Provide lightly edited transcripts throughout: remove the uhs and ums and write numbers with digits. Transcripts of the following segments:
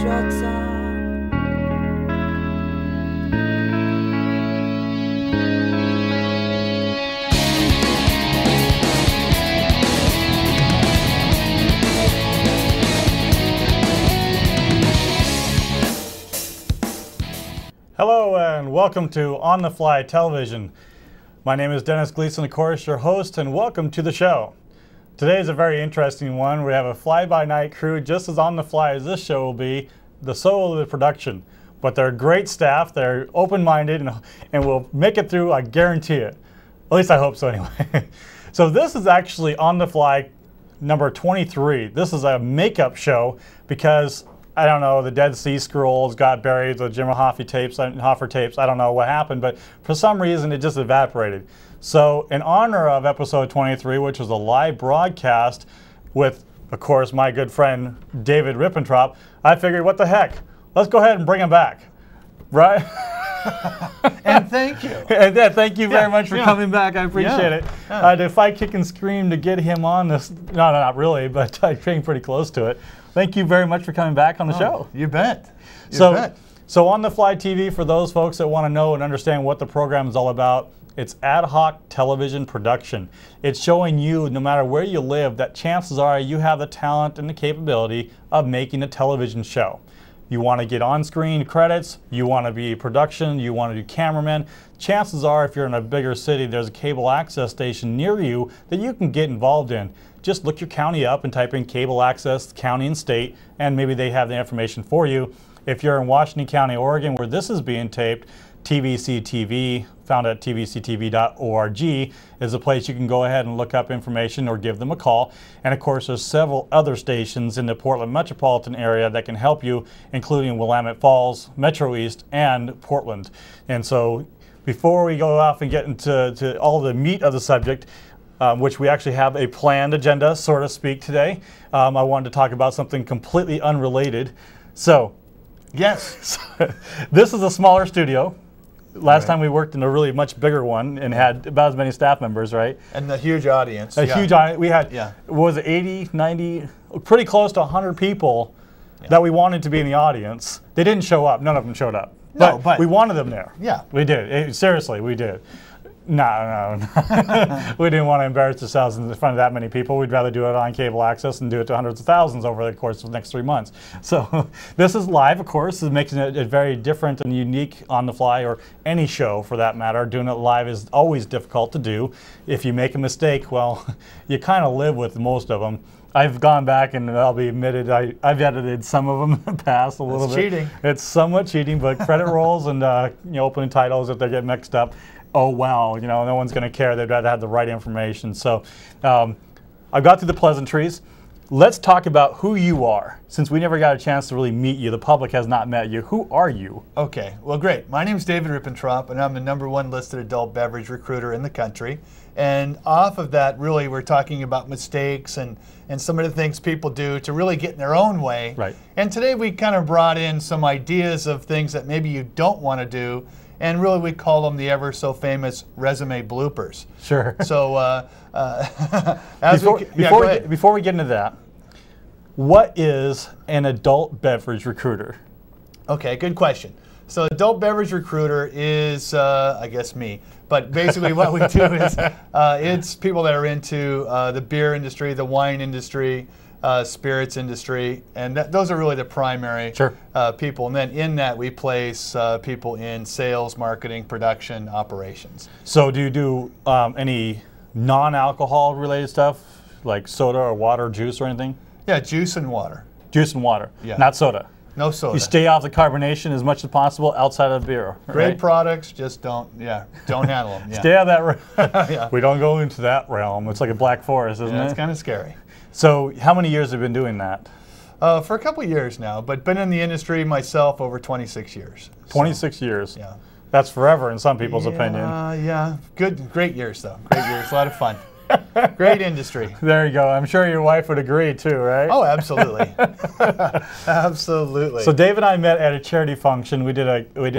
shots on. Hello and welcome to On the Fly Television. My name is Dennis Gleason, of course, your host, and welcome to the show. Today is a very interesting one. We have a fly-by-night crew just as on the fly as this show will be, the soul of the production. But they're great staff, they're open-minded, and will make it through, I guarantee it. At least I hope so anyway. So this is actually On the Fly number 23. This is a makeup show because I don't know, the Dead Sea Scrolls got buried, the Jim Hoffa tapes, I don't know what happened, but for some reason it just evaporated. So in honor of episode 23, which was a live broadcast with, of course, my good friend David Rippentrop, I figured, what the heck, let's go ahead and bring him back, right? And thank you. And thank you very much for coming back. I appreciate it. I had to fight, kick, and scream to get him on this. No, not really, but I came pretty close to it. Thank you very much for coming back on the show. You bet. So On the Fly TV, for those folks that want to know and understand what the program is all about, it's ad hoc television production. It's showing you, no matter where you live, that chances are you have the talent and the capability of making a television show. You want to get on-screen credits, you want to be production, you want to do cameraman. Chances are, if you're in a bigger city, there's a cable access station near you that you can get involved in. Just look your county up and type in cable access, county and state, and maybe they have the information for you. If you're in Washington County, Oregon, where this is being taped, TVCTV, found at tvctv.org, is a place you can go ahead and look up information or give them a call. And of course, there's several other stations in the Portland metropolitan area that can help you, including Willamette Falls, Metro East, and Portland. And so before we go off and get into all the meat of the subject, which we actually have a planned agenda, so to speak, today, I wanted to talk about something completely unrelated. So, yes, this is a smaller studio. Last time we worked in a really much bigger one and had about as many staff members, right? And a huge audience. A huge audience. We had, what was it, 80, 90, pretty close to 100 people that we wanted to be in the audience. They didn't show up. None of them showed up. No, but we wanted them there. Yeah. We did. Seriously, we did. No. We didn't want to embarrass ourselves in front of that many people. We'd rather do it on cable access and do it to hundreds of thousands over the course of the next 3 months. So this is live, of course. It makes it very different and unique on the fly, or any show for that matter. Doing it live is always difficult to do. If you make a mistake, well, you kind of live with most of them. I've gone back and I'll be admitted, I've edited some of them in the past a little bit. It's cheating. It's somewhat cheating, but credit rolls and opening titles, if they get mixed up, oh well, no one's going to care. They'd rather have the right information. So I've got through the pleasantries. Let's talk about who you are. Since we never got a chance to really meet you, the public has not met you. Who are you? Okay, well, great. My name is David Rippentrop, and I'm the #1 listed adult beverage recruiter in the country. And off of that, really, we're talking about mistakes and some of the things people do to really get in their own way. Right. And today we kind of brought in some ideas of things that maybe you don't want to do. And really, we call them the ever so famous resume bloopers. Sure. So, before we get into that, what is an adult beverage recruiter? Okay, good question. So, adult beverage recruiter is, I guess, me. But basically, what we do is it's people that are into the beer industry, the wine industry, spirits industry, and those are really the primary people. And then in that, we place people in sales, marketing, production, operations. So do you do any non-alcohol related stuff, like soda or water, juice or anything? Yeah, juice and water. Juice and water, not soda. No soda. You stay off the carbonation as much as possible outside of beer. Great products, just don't handle them. Stay out of that. We don't go into that realm. It's like a black forest, isn't it? It's kind of scary. So how many years have you been doing that? For a couple of years now, but been in the industry myself over 26 years. 26 years? Yeah. That's forever in some people's opinion. Yeah, great years though. Great years, a lot of fun. Great industry. There you go. I'm sure your wife would agree too, right? Oh, absolutely. Absolutely. So Dave and I met at a charity function. We did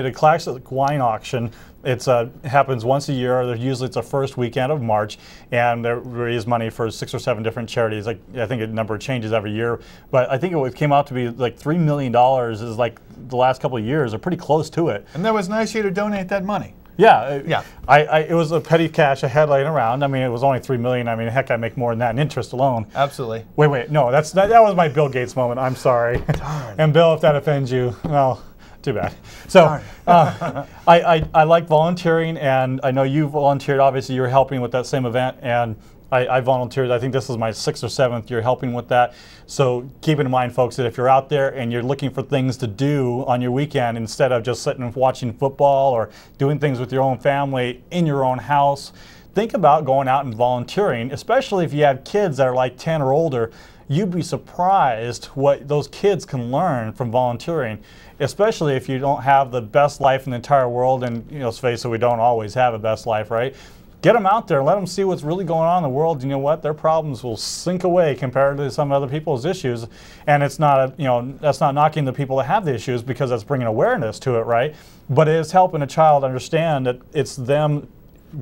a classic wine auction. It happens once a year. Usually it's the first weekend of March, and they raise money for 6 or 7 different charities. I think the number changes every year, but I think it came out to be like $3 million is like the last couple of years, or pretty close to it. And that was nice of you to donate that money. Yeah, yeah. It was a petty cash I had laying around. I mean, it was only $3 million. I mean, heck, I make more than that in interest alone. Absolutely. Wait, no, that was my Bill Gates moment. I'm sorry. Darn. And Bill, if that offends you, well, too bad. So I like volunteering, and I know you volunteered. Obviously, you were helping with that same event, and I volunteered. I think this is my 6th or 7th year helping with that. So keep in mind, folks, that if you're out there and you're looking for things to do on your weekend instead of just sitting and watching football or doing things with your own family in your own house, think about going out and volunteering, especially if you have kids that are like 10 or older. You'd be surprised what those kids can learn from volunteering, especially if you don't have the best life in the entire world. And let's face it, we don't always have a best life, right? Get them out there and let them see what's really going on in the world. You know what? Their problems will sink away compared to some other people's issues. And it's not, that's not knocking the people that have the issues, because that's bringing awareness to it, right? But it is helping a child understand that it's them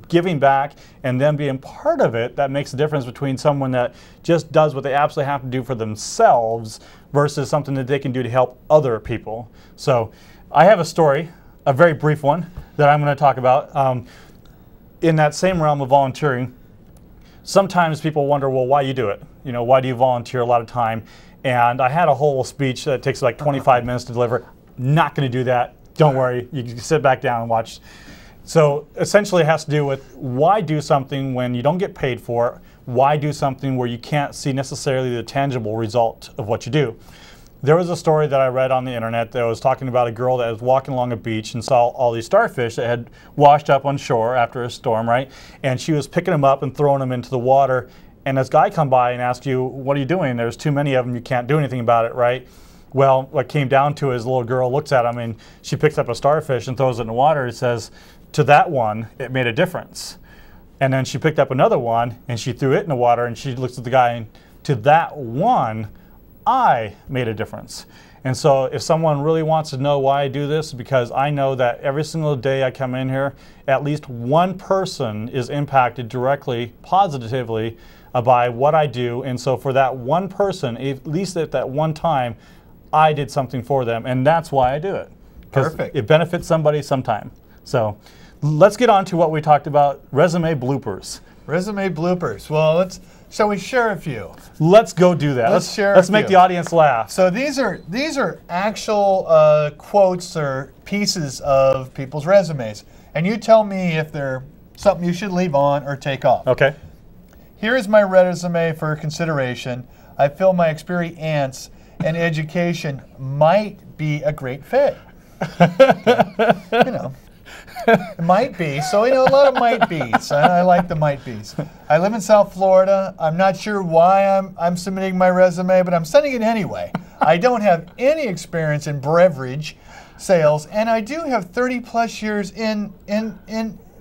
giving back and them being part of it that makes a difference between someone that just does what they absolutely have to do for themselves versus something that they can do to help other people. So I have a story, a very brief one, that I'm going to talk about. In that same realm of volunteering, sometimes people wonder, well, why you do it? Why do you volunteer a lot of time? And I had a whole speech that takes like 25 minutes to deliver. Not going to do that. Don't worry. You can sit back down and watch. So essentially it has to do with why do something when you don't get paid for it? Why do something where you can't see necessarily the tangible result of what you do? There was a story that I read on the internet that was talking about a girl that was walking along a beach and saw all these starfish that had washed up on shore after a storm, right? And she was picking them up and throwing them into the water. And this guy come by and asked you, what are you doing? There's too many of them. You can't do anything about it, right? Well, what came down to is the little girl looks at him and she picks up a starfish and throws it in the water. It says, to that one, it made a difference. And then she picked up another one and she threw it in the water and she looks at the guy and to that one, I made a difference. And so if someone really wants to know why I do this, because I know that every single day I come in here, at least one person is impacted directly, positively by what I do. And so for that one person, at least at that one time, I did something for them. And that's why I do it. Perfect. It benefits somebody sometime. So let's get on to what we talked about, resume bloopers. Resume bloopers. Well, shall we share a few? Let's go do that. Let's make the audience laugh. So these are actual quotes or pieces of people's resumes, and you tell me if they're something you should leave on or take off. Okay. Here is my resume for consideration. I feel my experience and education might be a great fit. It might be. So, a lot of might be's. I like the might be's. I live in South Florida. I'm not sure why I'm submitting my resume, but I'm sending it anyway. I don't have any experience in beverage sales, and I do have 30 plus years in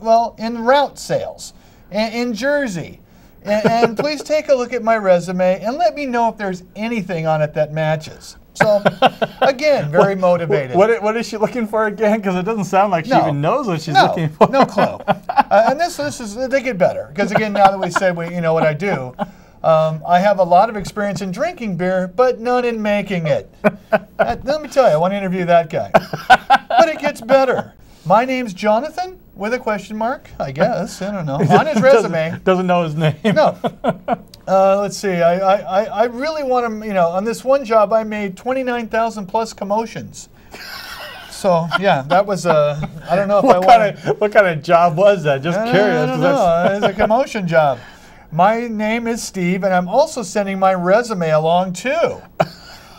route sales in Jersey. And please take a look at my resume and let me know if there's anything on it that matches. So, again, very motivated. What is she looking for again? Because it doesn't sound like she even knows what she's looking for. No clue. And this is, they get better. Because, again, now that we said what I do, I have a lot of experience in drinking beer, but none in making it. Let me tell you, I want to interview that guy. But it gets better. My name's Jonathan, with a question mark, I guess. I don't know. On his resume. Doesn't know his name. No. Let's see. I really want to, on this one job, I made 29,000 plus commotions. So, yeah, that was I don't know if what kind of job was that? Just curious. I don't know. It's a commotion job. My name is Steve, and I'm also sending my resume along, too.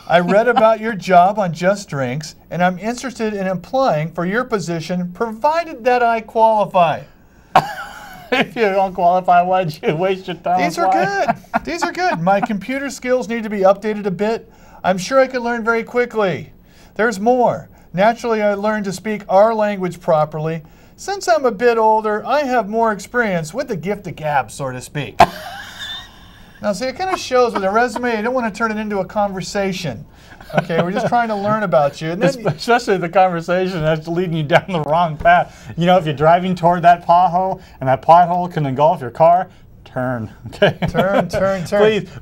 I read about your job on Just Drinks, and I'm interested in applying for your position, provided that I qualify. If you don't qualify, why'd you waste your time? These are good. These are good. My computer skills need to be updated a bit. I'm sure I could learn very quickly. There's more. Naturally, I learned to speak our language properly. since I'm a bit older, I have more experience with the gift of gab, so to speak. Now, see, it kind of shows with a resume, you don't want to turn it into a conversation. Okay, we're just trying to learn about you. And then especially the conversation that's leading you down the wrong path. You know, if you're driving toward that pothole and that pothole can engulf your car, turn. Okay. Turn.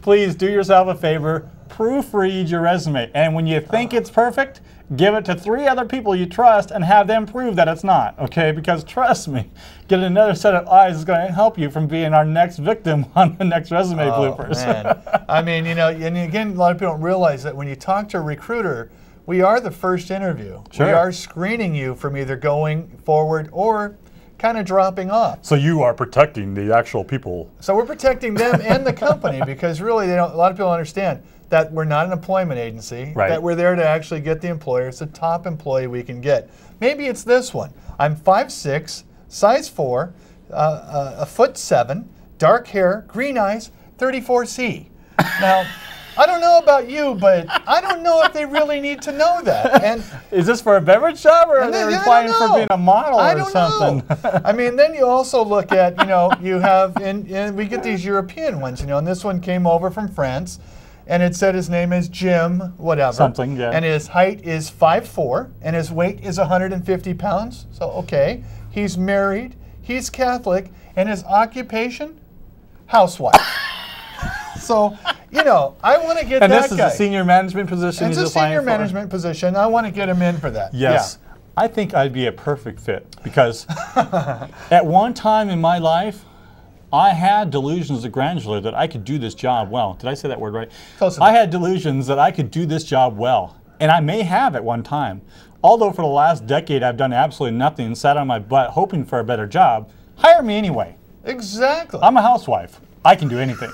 Please do yourself a favor. Proofread your resume. And when you think it's perfect, give it to 3 other people you trust and have them prove that it's not, okay? Because trust me, getting another set of eyes is going to help you from being our next victim on the next resume bloopers. Man. I mean, you know, and again, a lot of people don't realize that when you talk to a recruiter, we are the first interview. Sure. We are screening you from either going forward or kind of dropping off. So you are protecting the actual people. So we're protecting them and the company, because really they don't, a lot of people understand that we're not an employment agency, right, that we're there to actually get the employer. It's the top employee we can get. Maybe it's this one. I'm 5'6", size 4, a foot 7, dark hair, green eyes, 34C. Now, I don't know about you, but I don't know if they really need to know that. And is this for a beverage shop, or are they applying for being a model or something? I mean, then you also look at, you know, you have, and we get these European ones, you know, and this one came over from France, and it said his name is Jim, whatever. Something, yeah. And his height is 5'4", and his weight is 150 pounds. So, okay, he's married, he's Catholic, and his occupation, housewife. So, you know, I want to get that guy. And this is a senior management position. It's a senior management position. I want to get him in for that. Yes. Yeah. I think I'd be a perfect fit, because at one time in my life, I had delusions of grandeur that I could do this job well. Did I say that word right? Close enough. I had delusions that I could do this job well, and I may have at one time. Although for the last decade I've done absolutely nothing and sat on my butt hoping for a better job, hire me anyway. Exactly. I'm a housewife. I can do anything.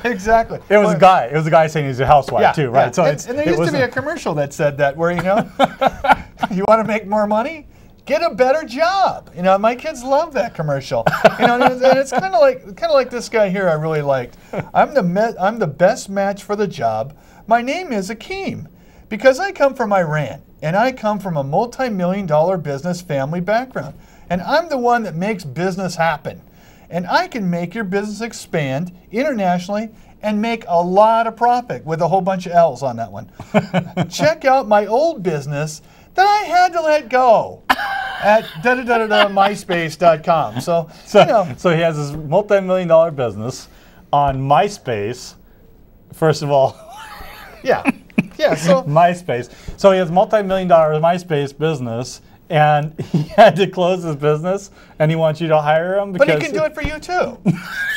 Exactly. It was a guy. It was a guy saying he's a housewife too, right? Yeah. So and there used to be a commercial that said that, where, you know, you want to make more money? Get a better job. You know, my kids love that commercial. You know, and it's kind of like this guy here. I really liked. I'm the best match for the job. My name is Akeem, because I come from Iran, and I come from a multi-million-dollar business family background, and I'm the one that makes business happen, and I can make your business expand internationally and make a lot of profit, with a whole bunch of L's on that one. Check out my old business that I had to let go at myspace.com. So you know. So he has this multi-million-dollar business on MySpace. First of all, yeah. So MySpace. So he has multi-million-dollar MySpace business, and he had to close his business, and he wants you to hire him. But he can do it for you too.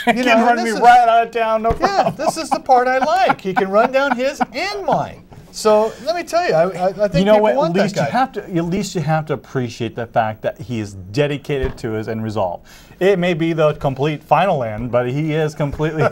He can run me right out of town, no problem. Yeah, this is the part I like. He can run down his and mine. So let me tell you, I think you know people what? want that guy. At least you have to appreciate the fact that he is dedicated to his end result. It may be the complete final end, but he is completely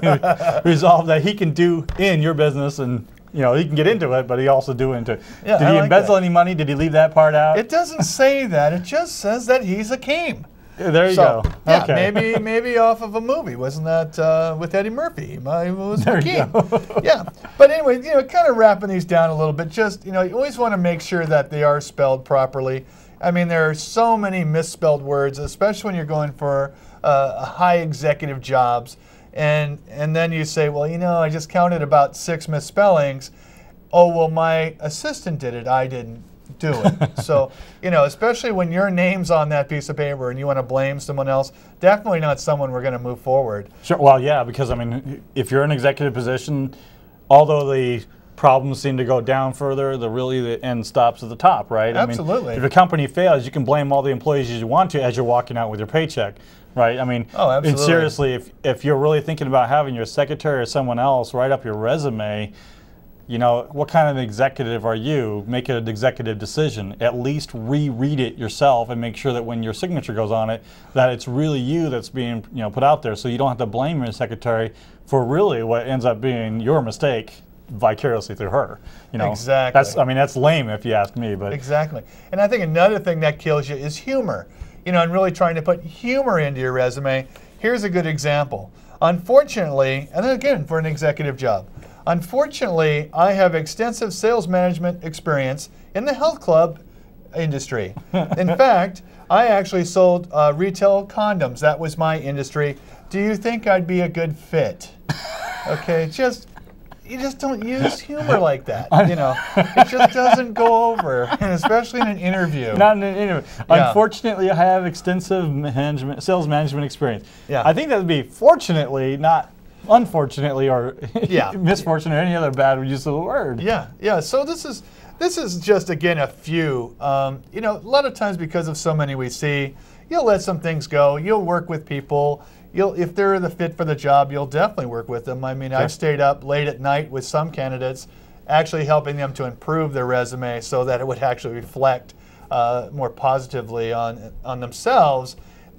resolved that he can do in your business, and you know, he can get into it, but he also do into it. Yeah, did he embezzle any money? Did he leave that part out? It doesn't say that. It just says that he's Akeem. There you go. Yeah, okay. maybe off of a movie. Wasn't that with Eddie Murphy? It was there Akeem. Yeah. But anyway, you know, kind of wrapping these down a little bit. Just, you know, you always want to make sure that they are spelled properly. I mean, there are so many misspelled words, especially when you're going for high executive jobs. And then you say, well, you know, I just counted about 6 misspellings. Oh, well, my assistant did it. I didn't do it. So, you know, especially when your name's on that piece of paper and you want to blame someone else, definitely not someone we're going to move forward. Sure. Well, yeah, because, I mean, if you're in an executive position, although the problems seem to go down further, the end stops at the top, right? Absolutely. I mean, if a company fails, you can blame all the employees you want to as you're walking out with your paycheck. Right, I mean, oh, absolutely. And seriously, if you're really thinking about having your secretary or someone else write up your resume, you know, what kind of executive are you? Make it an executive decision. At least reread it yourself and make sure that when your signature goes on it, that it's really you that's being, you know, put out there. So you don't have to blame your secretary for really what ends up being your mistake vicariously through her. You know, exactly. That's lame if you ask me. But exactly. And I think another thing that kills you is humor. You know, and really trying to put humor into your resume. Here's a good example. Unfortunately, and then again for an executive job, unfortunately, I have extensive sales management experience in the health club industry. In fact, I actually sold retail condoms. That was my industry. Do you think I'd be a good fit? Okay, you just don't use humor like that. You know, it just doesn't go over, and especially in an interview. Not in an interview. Yeah. Unfortunately, I have extensive sales management experience. Yeah. I think that would be fortunately, not unfortunately, or Yeah. misfortune, or any other bad use of the word. Yeah, yeah. So this is just, again, a few. You know, a lot of times because of so many we see, you'll let some things go. You'll work with people. If they're the fit for the job, you'll definitely work with them. I mean, Sure. I've stayed up late at night with some candidates, actually helping them to improve their resume so that it would actually reflect more positively on themselves.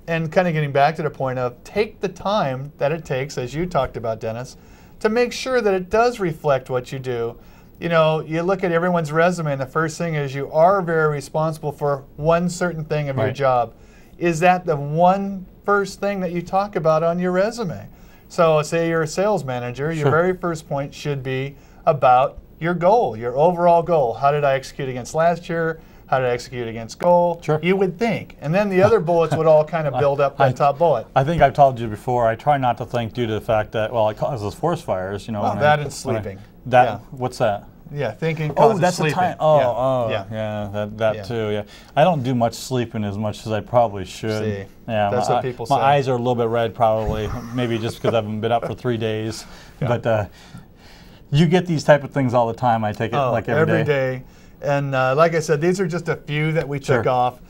And kind of getting back to the point of take the time that it takes, as you talked about, Dennis, to make sure that it does reflect what you do. You know, you look at everyone's resume, and the first thing is you are very responsible for one certain thing of your Right. job. Is that the one first thing that you talk about on your resume? So say you're a sales manager, your Sure. very first point should be about your goal, your overall goal. How did I execute against last year? How did I execute against goal? Sure. You would think. And then the other bullets would all kind of build up that top bullet. I think I've told you before, I try not to think due to the fact that, well, it causes forest fires, you know. Well, when that I- and sleeping. That, Yeah. what's that? Yeah, thinking Oh, causes that's sleeping. a time. Yeah. That Yeah. too. Yeah, I don't do much sleeping as much as I probably should. See, yeah, that's what people my say. eyes are a little bit red, probably, maybe just because I haven't been up for 3 days. Yeah. But you get these type of things all the time. I take it like every day. day. And like I said, these are just a few that we took Sure. off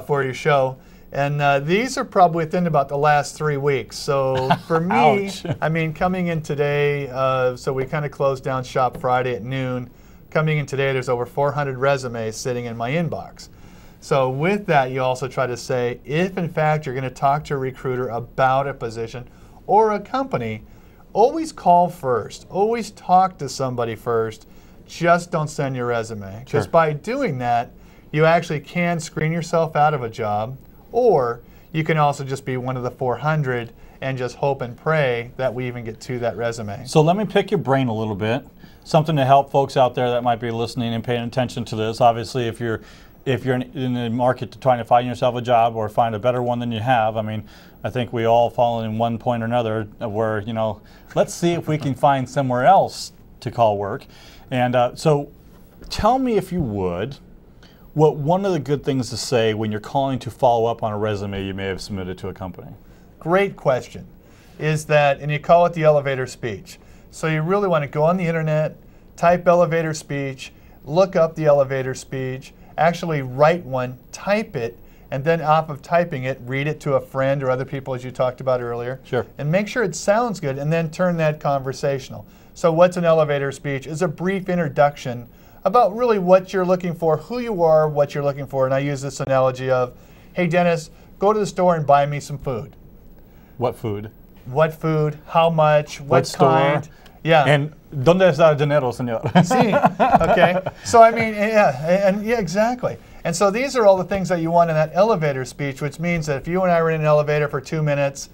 for your show. And these are probably within about the last 3 weeks. So for me, Ouch. I mean, coming in today, so we kind of closed down shop Friday at noon. Coming in today, there's over 400 resumes sitting in my inbox. So with that, you also try to say, if in fact you're going to talk to a recruiter about a position or a company, always call first. Always talk to somebody first. Just don't send your resume. Because Sure. by doing that, you actually can screen yourself out of a job, or you can also just be one of the 400 and just hope and pray that we even get to that resume. So let me pick your brain a little bit. Something to help folks out there that might be listening and paying attention to this. Obviously, if you're in the market to trying to find yourself a job or find a better one than you have, I mean, I think we all fall in one point or another where, you know, let's see if we can find somewhere else to call work. And so tell me, if you would, what one of the good things to say when you're calling to follow up on a resume you may have submitted to a company. Great question. Is that, and you call it the elevator speech. So you really want to go on the internet, type elevator speech, look up the elevator speech, actually write one, type it, and then off of typing it, read it to a friend or other people, as you talked about earlier. Sure. And make sure it sounds good, and then turn that conversational. So what's an elevator speech? Is a brief introduction about really what you're looking for, who you are, what you're looking for. And I use this analogy of, hey Dennis, go to the store and buy me some food. What food? What food, how much, what store? kind. Yeah. And ¿dónde está el dinero, señor? See, okay. So I mean, yeah, exactly. And so these are all the things that you want in that elevator speech, which means that if you and I were in an elevator for 2 minutes,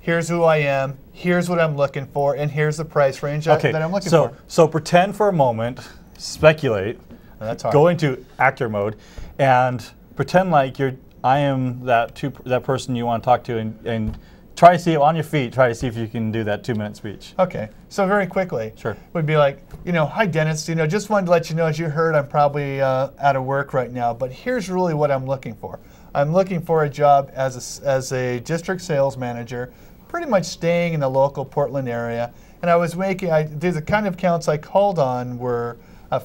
here's who I am, here's what I'm looking for, and here's the price range that I'm looking for. So pretend for a moment, speculate, That's hard. go into actor mode, and pretend like I am that person you want to talk to, and try to see it on your feet. Try to see if you can do that 2-minute speech. Okay, so very quickly, Sure. would be like, you know, hi Dennis, you know, just wanted to let you know, as you heard, I'm probably out of work right now, but here's really what I'm looking for. I'm looking for a job as a district sales manager, pretty much staying in the local Portland area, and the kind of accounts I called on were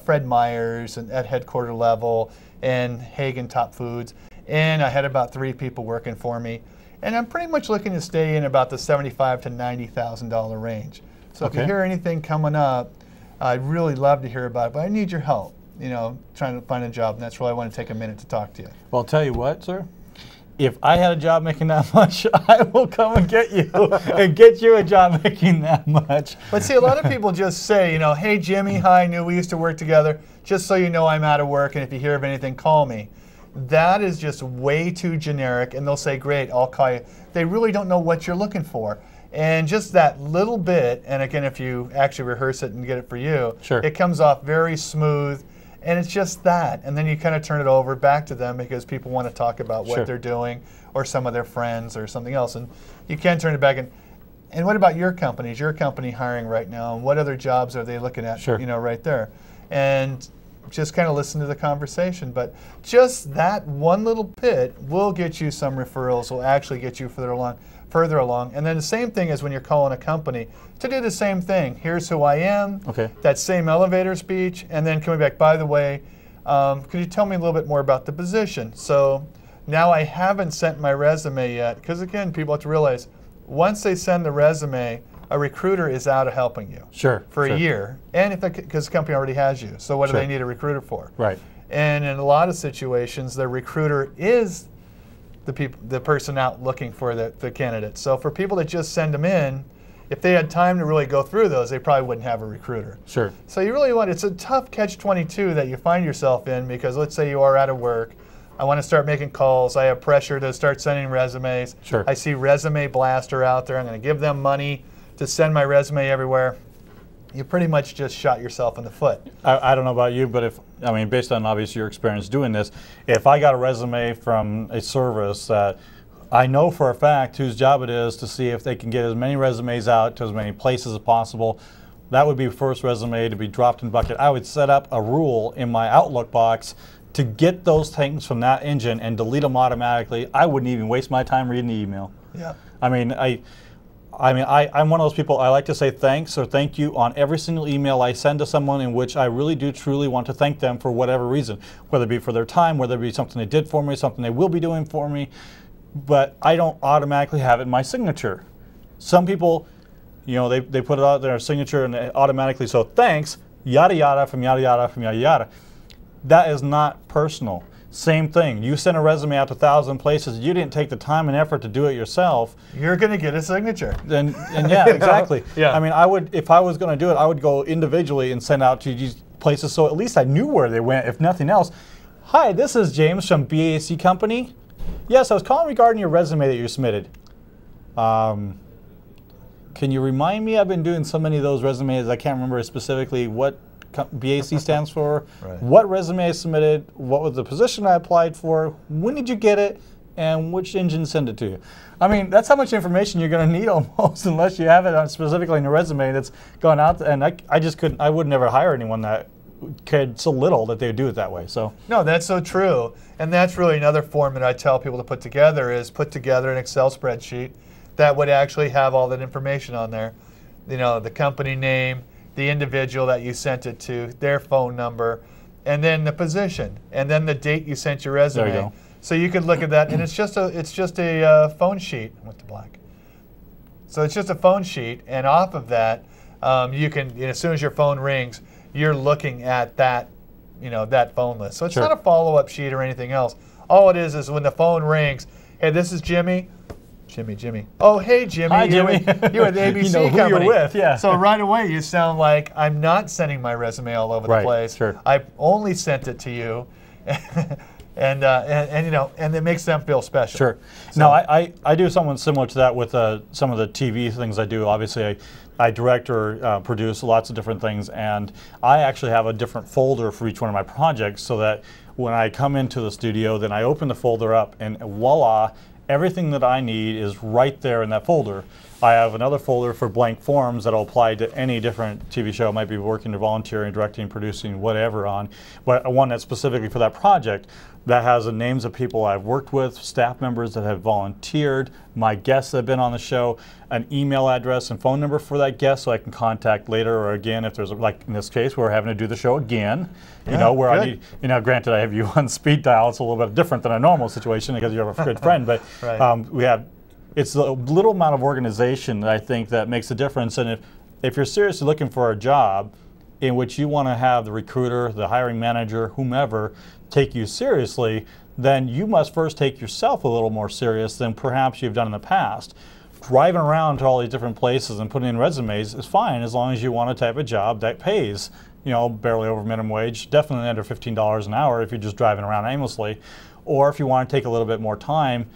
Fred Meyer's and at headquarter level, and Hagen Top Foods, and I had about 3 people working for me. And I'm pretty much looking to stay in about the $75,000 to $90,000 range. So if you hear anything coming up, I'd really love to hear about it, but I need your help, you know, trying to find a job, and that's why I want to take a minute to talk to you. Well, I'll tell you what, sir. If I had a job making that much, I will come and get you and get you a job making that much. But see, a lot of people just say, you know, hey Jimmy, hi, I knew we used to work together. Just so you know, I'm out of work, and if you hear of anything, call me. That is just way too generic, and they'll say, great, I'll call you. They really don't know what you're looking for. And just that little bit, and again, if you actually rehearse it and get it for you, Sure. it comes off very smooth, And it's just that. And then you kind of turn it over back to them because people want to talk about what they're doing or some of their friends or something else. And you can turn it back. And what about your company? Is your company hiring right now? And what other jobs are they looking at, you know, right there? And just kind of listen to the conversation. But just that one little bit will get you some referrals, will actually get you further along. And then the same thing as when you're calling a company, to do the same thing. Here's who I am, that same elevator speech, and then coming back, by the way, could you tell me a little bit more about the position? So now I haven't sent my resume yet, because again, people have to realize, once they send the resume, a recruiter is out of helping you for a year, and because the company already has you. So what do they need a recruiter for? Right. And in a lot of situations, the recruiter is the person out looking for the candidate. So for people that just send them in, if they had time to really go through those, they probably wouldn't have a recruiter. Sure. So you really it's a tough catch-22 that you find yourself in, because let's say you are out of work, I want to start making calls, I have pressure to start sending resumes. Sure. I see Resume Blaster out there, I'm going to give them money to send my resume everywhere. You pretty much just shot yourself in the foot. I don't know about you, but based on obviously your experience doing this, if I got a resume from a service that I know for a fact whose job it is to see if they can get as many resumes out to as many places as possible, that would be the first resume to be dropped in the bucket. I would set up a rule in my Outlook box to get those things from that engine and delete them automatically. I wouldn't even waste my time reading the email. Yeah. I'm one of those people, I like to say thanks or thank you on every single email I send to someone in which I really do truly want to thank them for whatever reason, whether it be for their time, whether it be something they did for me, something they will be doing for me, but I don't automatically have it in my signature. Some people, you know, they put it out their signature and it automatically, so thanks, yada yada from yada yada from yada yada. That is not personal. Same thing. You sent a resume out to 1,000 places. You didn't take the time and effort to do it yourself. You're going to get a signature. And yeah, exactly. Yeah. I mean, I would, if I was going to do it, I would go individually and send out to these places so at least I knew where they went, if nothing else. Hi, this is James from BAC Company. Yes, I was calling regarding your resume that you submitted. Can you remind me? I've been doing so many of those resumes, I can't remember specifically what BAC stands for, what resume I submitted, what was the position I applied for, when did you get it, and which engine sent it to you. I mean, that's how much information you're going to need almost, unless you have it on specifically in your resume that's gone out. And I just couldn't, I would never hire anyone that cared so little that they would do it that way. So no, that's so true. And that's really another form that I tell people to put together is put together an Excel spreadsheet that would actually have all that information on there. You know, the company name, the individual that you sent it to, their phone number, and then the position, and then the date you sent your resume. There you go. So you could look at that, and it's just a phone sheet. I went to black. So it's just a phone sheet, and off of that, you can, as soon as your phone rings, you're looking at that, that phone list. So it's not a follow-up sheet or anything else. All it is when the phone rings, hey, this is Jimmy. Jimmy. Oh, hey, Jimmy. Hi, Jimmy. You're at the ABC you know who company. you're with, yeah. So right away, you sound like I'm not sending my resume all over the place. Sure. I only sent it to you, and it makes them feel special. Sure. So, now, I do something similar to that with some of the TV things I do. Obviously, I direct or produce lots of different things, and I actually have a different folder for each one of my projects so that when I come into the studio, then I open the folder up, and voila, everything that I need is right there in that folder. I have another folder for blank forms that will apply to any different TV show I might be working or volunteering, directing, producing, whatever on, but one that's specifically for that project that has the names of people I've worked with, staff members that have volunteered, my guests that have been on the show, an email address and phone number for that guest so I can contact later or again if there's, like in this case, we're having to do the show again, where I need, granted I have you on speed dial, it's a little bit different than a normal situation because you have a good friend, but it's the little amount of organization that I think that makes a difference. And if you're seriously looking for a job in which you want to have the recruiter, the hiring manager, whomever, take you seriously, then you must first take yourself a little more serious than perhaps you've done in the past. Driving around to all these different places and putting in resumes is fine as long as you want a type of job that pays, barely over minimum wage, definitely under $15 an hour if you're just driving around aimlessly. Or if you want to take a little bit more time,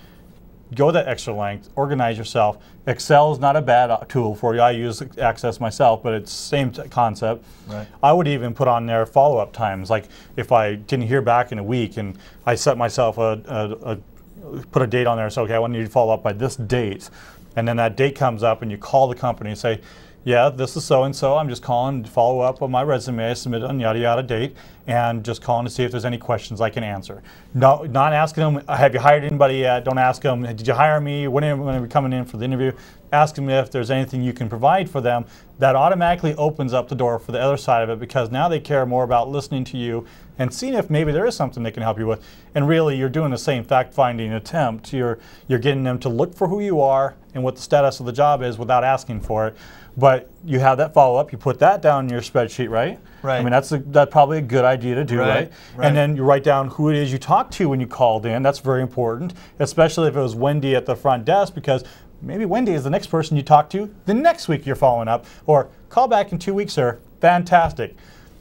go that extra length, organize yourself. Excel is not a bad tool for you. I use Access myself, but it's same concept. Right. I would even put on there follow-up times. Like if I didn't hear back in a week and I set myself put a date on there, so okay, I want you to follow up by this date. And then that date comes up and you call the company and say, yeah, this is so-and-so. I'm just calling to follow up on my resume I submitted on yada yada date, and just calling to see if there's any questions I can answer. No, not asking them, have you hired anybody yet? Don't ask them, did you hire me? When are we coming in for the interview? Ask them if there's anything you can provide for them. That automatically opens up the door for the other side of it, because now they care more about listening to you and seeing if maybe there is something they can help you with. And really, you're doing the same fact-finding attempt. You're getting them to look for who you are and what the status of the job is without asking for it. But you have that follow-up. You put that down in your spreadsheet, right? Right. I mean, that's probably a good idea to do, right? And then you write down who it is you talked to when you called in. That's very important, especially if it was Wendy at the front desk, because maybe Wendy is the next person you talk to the next week you're following up. Or call back in 2 weeks, sir. Fantastic.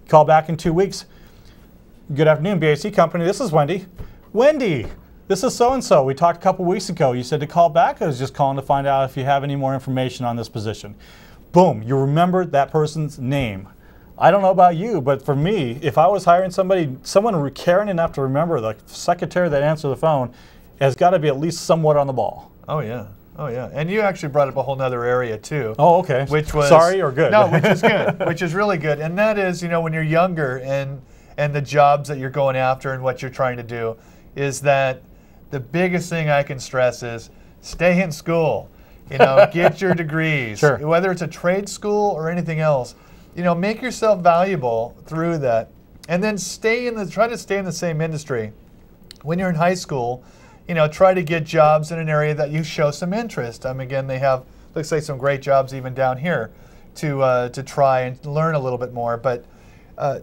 Call back in 2 weeks. Good afternoon, BAC Company. This is Wendy. Wendy, this is so-and-so. We talked a couple weeks ago. You said to call back. I was just calling to find out if you have any more information on this position. Boom, you remembered that person's name. I don't know about you, but for me, if I was hiring somebody, someone caring enough to remember the secretary that answered the phone has got to be at least somewhat on the ball. Oh, yeah. Oh, yeah. And you actually brought up a whole nother area, too. Oh, okay. Which was... Sorry or good? No, which is good, which is really good. And that is, you know, when you're younger and the jobs that you're going after and what you're trying to do, is that the biggest thing I can stress is stay in school. You know, get your degrees. Sure. Whether it's a trade school or anything else, you know, make yourself valuable through that. And then try to stay in the same industry. When you're in high school, you know, try to get jobs in an area that you show some interest. Again, they have, looks like some great jobs even down here to try and learn a little bit more. But,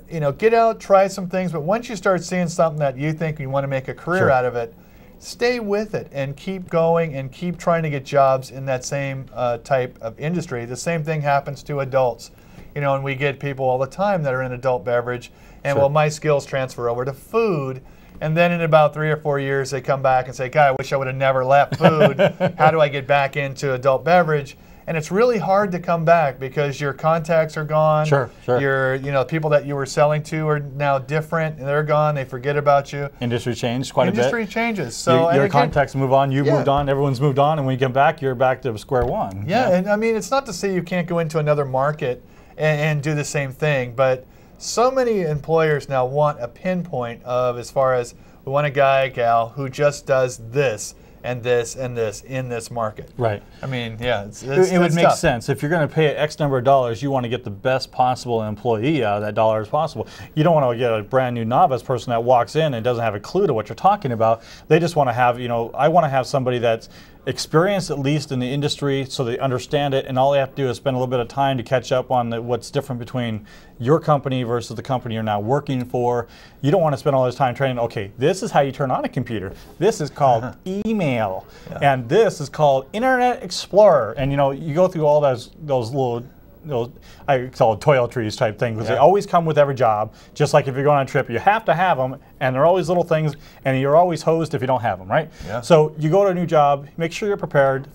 you know, get out, try some things. But once you start seeing something that you think you want to make a career out of it, stay with it and keep going and keep trying to get jobs in that same type of industry. The same thing happens to adults. You know, and we get people all the time that are in adult beverage, and well, my skills transfer over to food. And then in about 3 or 4 years, they come back and say, God, I wish I would have never left food. How do I get back into adult beverage? And it's really hard to come back because your contacts are gone. Sure. Your, you know, people that you were selling to are now different, and they're gone. They forget about you. Industry changed quite a bit. Industry changes. So your contacts move on. You moved on. Everyone's moved on. And when you come back, you're back to square one. Yeah, and I mean, it's not to say you can't go into another market and do the same thing, but so many employers now want a pinpoint of, as far as, we want a guy, gal, who just does this and this and this in this market. Right. I mean, yeah, it would make tough. sense. If you're going to pay X number of dollars, you want to get the best possible employee out of that dollar as possible. You don't want to get a brand new novice person that walks in and doesn't have a clue to what you're talking about. They just want to have, you know, I want to have somebody that's experienced at least in the industry so they understand it, and all they have to do is spend a little bit of time to catch up on what's different between your company versus the company you're now working for. You don't want to spend all this time training, okay, this is how you turn on a computer. This is called email. And this is called Internet Explorer. And you know, you go through all those little, I call it toiletries type things, because they always come with every job. Just like if you're going on a trip, you have to have them, and they're always little things, and you're always hosed if you don't have them, right? So you go to a new job, make sure you're prepared.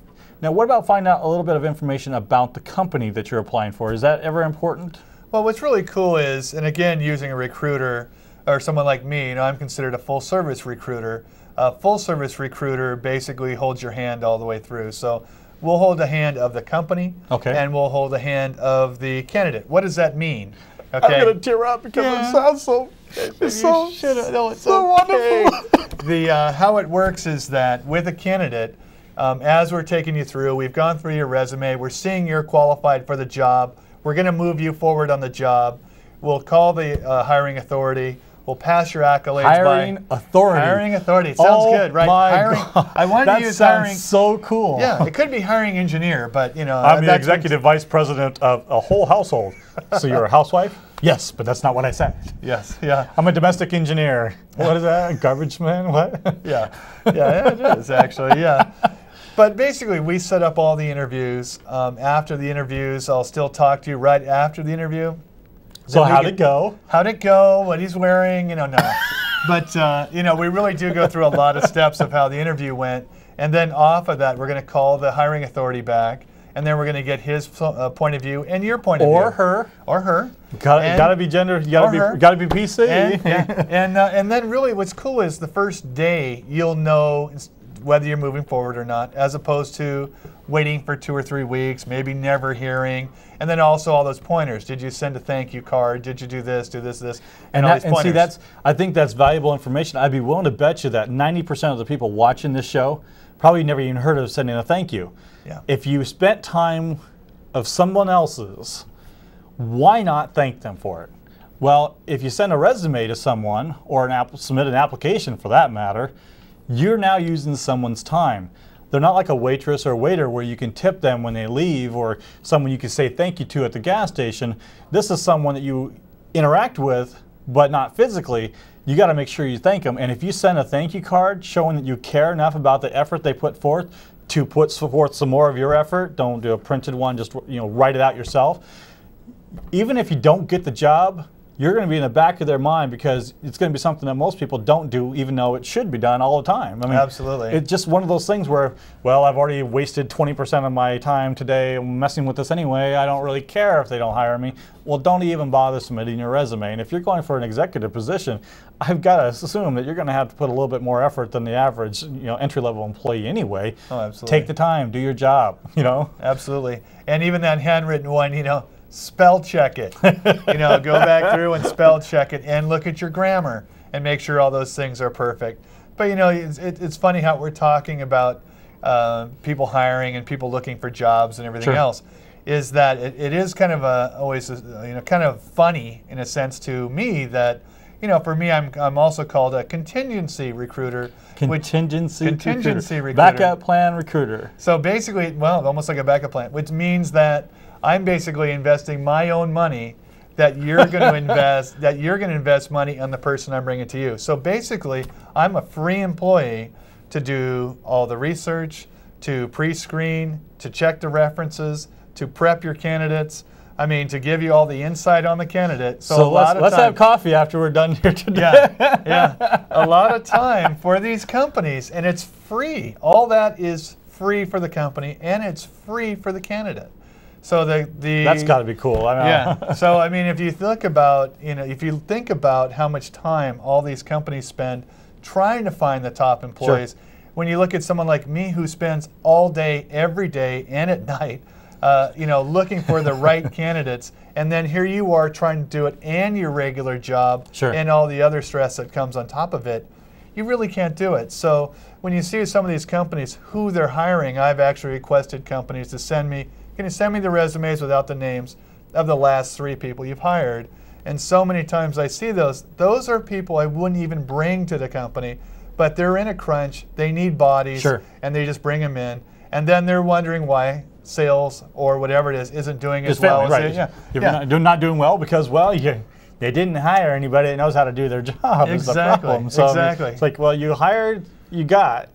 Now, what about finding out a little bit of information about the company that you're applying for? Is that ever important? Well, what's really cool is, and again, using a recruiter or someone like me, you know, I'm considered a full-service recruiter. A full-service recruiter basically holds your hand all the way through. So we'll hold the hand of the company, and we'll hold the hand of the candidate. What does that mean? I'm going to tear up because it sounds so, it's so wonderful. How it works is that with a candidate, as we're taking you through, we've gone through your resume, we're seeing you're qualified for the job, we're going to move you forward on the job, we'll call the hiring authority, we'll pass your accolades Hiring authority. Hiring authority. It sounds good, right? Hiring. I wanted to use hiring. That sounds so cool. Yeah, it could be hiring engineer, but you know. I'm the executive vice president of a whole household. So you're a housewife? Yes, but that's not what I said. Yes, yeah. I'm a domestic engineer. What is that? Garbage man? What? Yeah, it is actually, yeah. But basically, we set up all the interviews. After the interviews, I'll still talk to you right after the interview. So how'd it go? How'd it go? What he's wearing? You know, no. But you know, we really do go through a lot of steps of how the interview went, And then off of that, we're going to call the hiring authority back, and then we're going to get his point of view and your point of view. Or her. Or her. Got to be gender. You got to be PC. And then really, what's cool is the first day you'll know whether you're moving forward or not, as opposed to waiting for 2 or 3 weeks, maybe never hearing, and then also all those pointers. Did you send a thank you card? Did you do this, this, and all these pointers? And see, I think that's valuable information. I'd be willing to bet you that 90% of the people watching this show probably never even heard of sending a thank you. Yeah. If you spent time of someone else's, why not thank them for it? Well, if you send a resume to someone or submit an application for that matter, you're now using someone's time. They're not like a waitress or waiter where you can tip them when they leave, or someone you can say thank you to at the gas station. This is someone that you interact with, but not physically. You got to make sure you thank them. And if you send a thank you card showing that you care enough about the effort they put forth to put forth some more of your effort, don't do a printed one, just write it out yourself. Even if you don't get the job, you're going to be in the back of their mind because it's going to be something that most people don't do, even though it should be done all the time. I mean, absolutely. It's just one of those things where, well, I've already wasted 20% of my time today messing with this anyway. I don't really care if they don't hire me. Well, don't even bother submitting your resume. And if you're going for an executive position, I've got to assume that you're going to have to put a little bit more effort than the average, entry-level employee anyway. Oh, absolutely. Take the time, do your job, Absolutely. And even that handwritten one, spell check it. Go back through and spell check it and look at your grammar and make sure all those things are perfect. But it's funny how we're talking about people hiring and people looking for jobs and everything else. Is that it is kind of always kind of funny in a sense to me that for me I'm also called a contingency recruiter. Contingency recruiter. Backup plan recruiter. So basically, well, almost like a backup plan, which means that I'm basically investing my own money that you're going to invest, that you're going to invest money on the person I'm bringing to you. So basically, I'm a free employee to do all the research, to pre-screen, to check the references, to prep your candidates. I mean, to give you all the insight on the candidate. So let's have coffee after we're done here today. Yeah. A lot of time for these companies, and it's free. All that is free for the company, and it's free for the candidate. So that's got to be cool. I know. Yeah. So I mean, if you think about how much time all these companies spend trying to find the top employees, when you look at someone like me who spends all day, every day, and at night, looking for the right candidates, and then here you are trying to do it and your regular job and all the other stress that comes on top of it, you really can't do it. So when you see some of these companies who they're hiring, I've actually requested companies to send me. Can you send me the resumes without the names of the last 3 people you've hired? And so many times I see those are people I wouldn't even bring to the company, but they're in a crunch, they need bodies, and they just bring them in. And then they're wondering why sales or whatever it is isn't doing as well as they. You're not doing well because, well, they didn't hire anybody that knows how to do their job. Is the problem. So exactly. It's like, well, you hired. You got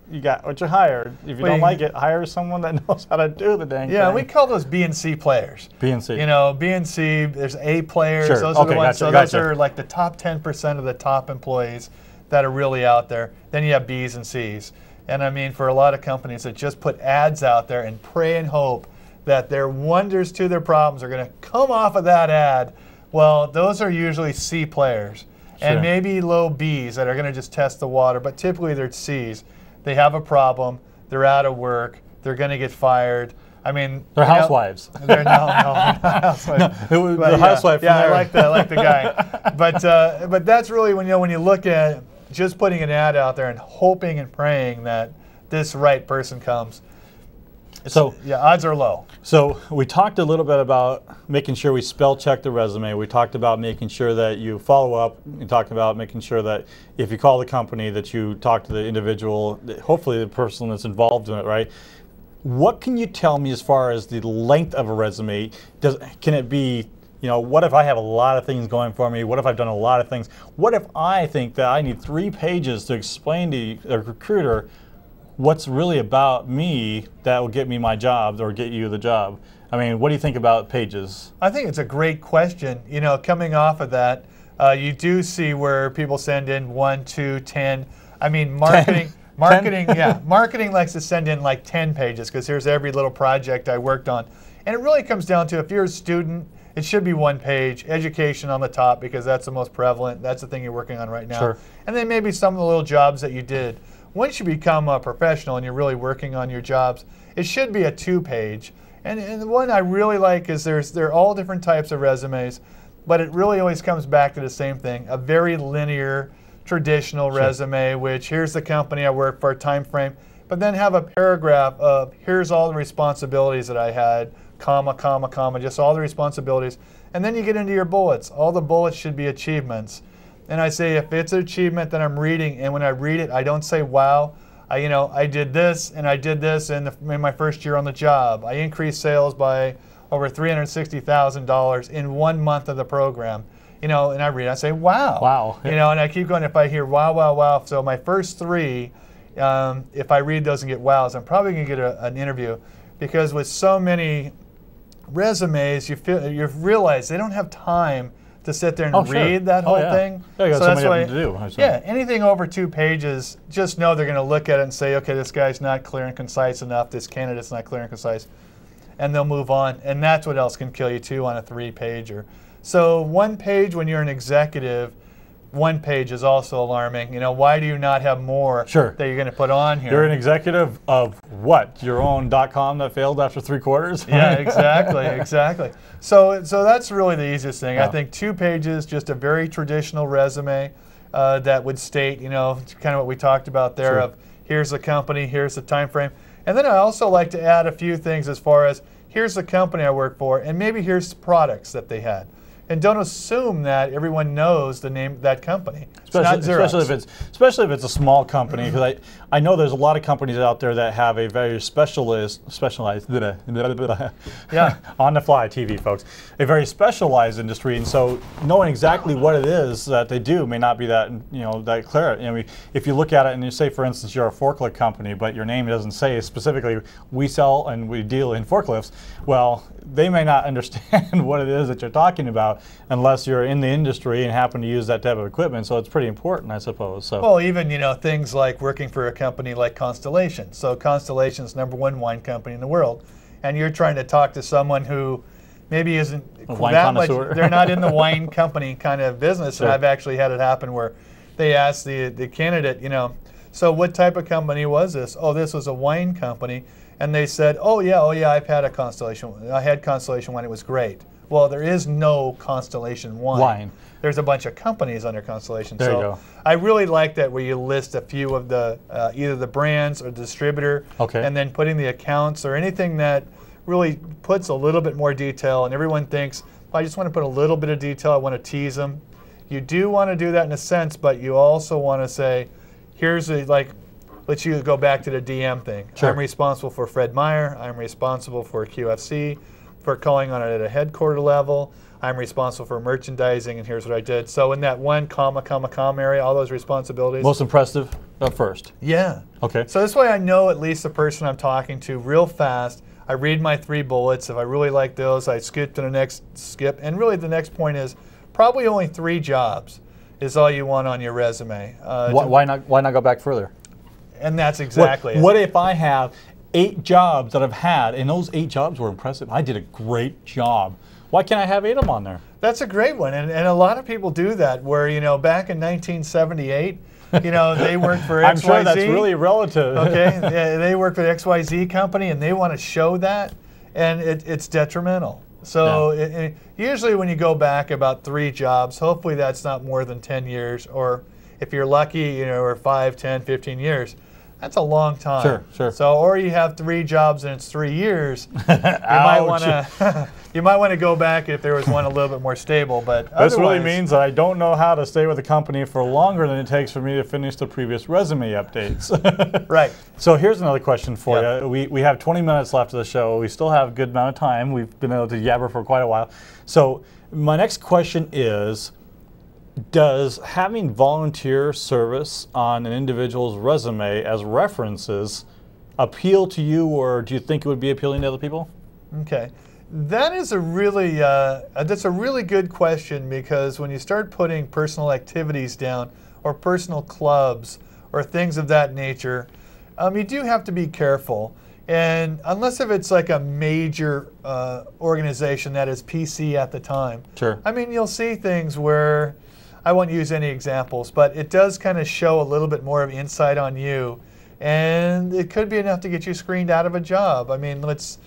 what you hired. If you don't like it, hire someone that knows how to do the dang thing. Yeah, we call those B and C players. B and C. B and C, there's A players. Those are the ones. Those are like the top 10% of the top employees that are really out there. Then you have Bs and Cs. And I mean, for a lot of companies that just put ads out there and pray and hope that their wonders to their problems are going to come off of that ad, well, those are usually C players. And maybe low Bs that are going to just test the water, but typically they're Cs. They have a problem, they're out of work, they're going to get fired. I mean, they're housewives. They're not housewives. The housewife. Yeah, I like the guy. But that's really when you look at just putting an ad out there and hoping and praying that this right person comes. So odds are low. So we talked a little bit about making sure we spell check the resume. We talked about making sure that you follow up. We talked about making sure that if you call the company that you talk to the individual, hopefully the person that's involved in it, right? What can you tell me as far as the length of a resume? Can it be, what if I have a lot of things going for me? What if I've done a lot of things? What if I think that I need 3 pages to explain to a recruiter what's really about me that will get me my job or get you the job? I mean, what do you think about pages? I think it's a great question. Coming off of that, you do see where people send in 1, 2, 10. I mean, Marketing, yeah. Marketing likes to send in like 10 pages because here's every little project I worked on. And it really comes down to, if you're a student, it should be 1 page. Education on the top, because that's the most prevalent. That's the thing you're working on right now. Sure. And then maybe some of the little jobs that you did. Once you become a professional and you're really working on your jobs, it should be a 2-page. And the one I really like is they're all different types of resumes, but it really always comes back to the same thing, a very linear, traditional resume, which here's the company I work for, time frame, but then have a paragraph of here's all the responsibilities that I had, comma, comma, comma, just all the responsibilities. And then you get into your bullets. All the bullets should be achievements. And I say if it's an achievement that I'm reading, and when I read it, I don't say, wow, I did this and I did this in my first year on the job. I increased sales by over $360,000 in 1 month of the program. And I read it, I say, wow. Wow. And I keep going. If I hear wow, wow, wow, so my first 3, if I read those and get wows, I'm probably going to get an interview, because with so many resumes, you realize they don't have time to sit there and read that whole thing. Yeah, you got so so that's many of them to do. Yeah, anything over 2 pages, just know they're going to look at it and say, okay, this guy's not clear and concise enough. This candidate's not clear and concise. And they'll move on. And that's what else can kill you, too, on a 3-pager. So 1 page when you're an executive, 1 page is also alarming. Why do you not have more that you're going to put on here? You're an executive of what? Your own .com that failed after 3 quarters? Yeah, exactly, exactly. So that's really the easiest thing. I think 2 pages, just a very traditional resume that would state, kind of what we talked about there of here's the company, here's the time frame. And then I also like to add a few things as far as here's the company I work for, and maybe here's the products that they had. And don't assume that everyone knows the name of that company. Especially if it's a small company, because I know there's a lot of companies out there that have a very specialized on the fly TV, folks, a very specialized industry, and so knowing exactly what it is that they do may not be that that clear. If you look at it and you say, for instance, you're a forklift company, but your name doesn't say specifically we sell and we deal in forklifts, well, they may not understand what it is that you're talking about unless you're in the industry and happen to use that type of equipment. So it's pretty important, I suppose. So. Well, even things like working for a company like Constellation. So Constellation's #1 wine company in the world, and you're trying to talk to someone who maybe isn't that much. They're not in the wine company kind of business. And I've actually had it happen where they asked the candidate, so what type of company was this? Oh, this was a wine company. And they said, oh yeah, I've had a Constellation. I had Constellation wine. It was great. Well, there is no Constellation wine. There's a bunch of companies under Constellation. There you go. I really like that where you list a few of the either the brands or the distributor, and then putting the accounts or anything that really puts a little bit more detail. And everyone thinks, well, I just want to put a little bit of detail. I want to tease them. You do want to do that in a sense, but you also want to say, here's let's you go back to the DM thing. I'm responsible for Fred Meyer. I'm responsible for QFC, for calling on it at a headquarter level. I'm responsible for merchandising, and here's what I did. So in that 1 comma, comma, comma area, all those responsibilities. Most impressive first. Yeah. Okay. So this way I know at least the person I'm talking to real fast. I read my 3 bullets. If I really like those, I skip to the next skip. And really the next point is probably only 3 jobs is all you want on your resume. Why not go back further? And that's exactly it. What if I have 8 jobs that I've had, and those 8 jobs were impressive? I did a great job. Why can't I have 8 of them on there? That's a great one, and a lot of people do that. Where back in 1978, they worked for XYZ. I'm sure that's really relative. Okay, they work for the XYZ company, and they want to show that, and it's detrimental. So usually when you go back about 3 jobs, hopefully that's not more than 10 years, or if you're lucky, or 5, 10, 15 years. That's a long time. Sure. So, or you have 3 jobs and it's 3 years. You might want to. You might want to go back if there was one a little bit more stable. But this really means that I don't know how to stay with a company for longer than it takes for me to finish the previous resume updates. Right. So here's another question for you. We have 20 minutes left of the show. We still have a good amount of time. We've been able to yabber for quite a while. So my next question is, does having volunteer service on an individual's resume as references appeal to you, or do you think it would be appealing to other people? Okay, that is a really that's a really good question, because when you start putting personal activities down, or personal clubs, or things of that nature, you do have to be careful. And unless if it's like a major organization that is PC at the time, sure. I mean, you'll see things where, I won't use any examples, but it does kind of show a little bit more of insight on you, and it could be enough to get you screened out of a job. I mean, let's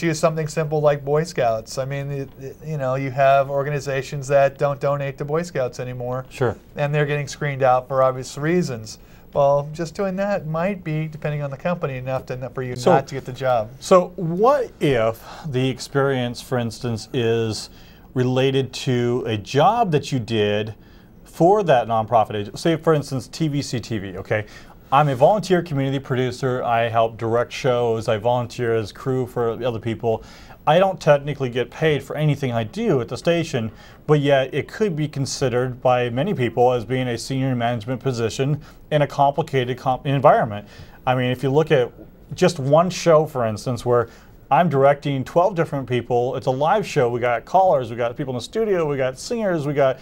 use something simple like Boy Scouts. I mean, you know, you have organizations that don't donate to Boy Scouts anymore, sure, and they're getting screened out for obvious reasons. Well, just doing that might be, depending on the company, enough for you not to get the job. So what if the experience, for instance, is related to a job that you did for that nonprofit agency? Say, for instance, TVCTV, okay? I'm a volunteer community producer. I help direct shows. I volunteer as crew for other people. I don't technically get paid for anything I do at the station, but yet it could be considered by many people as being a senior management position in a complicated environment. I mean, if you look at just one show, for instance, where I'm directing 12 different people, it's a live show. We got callers, we got people in the studio, we got singers, we got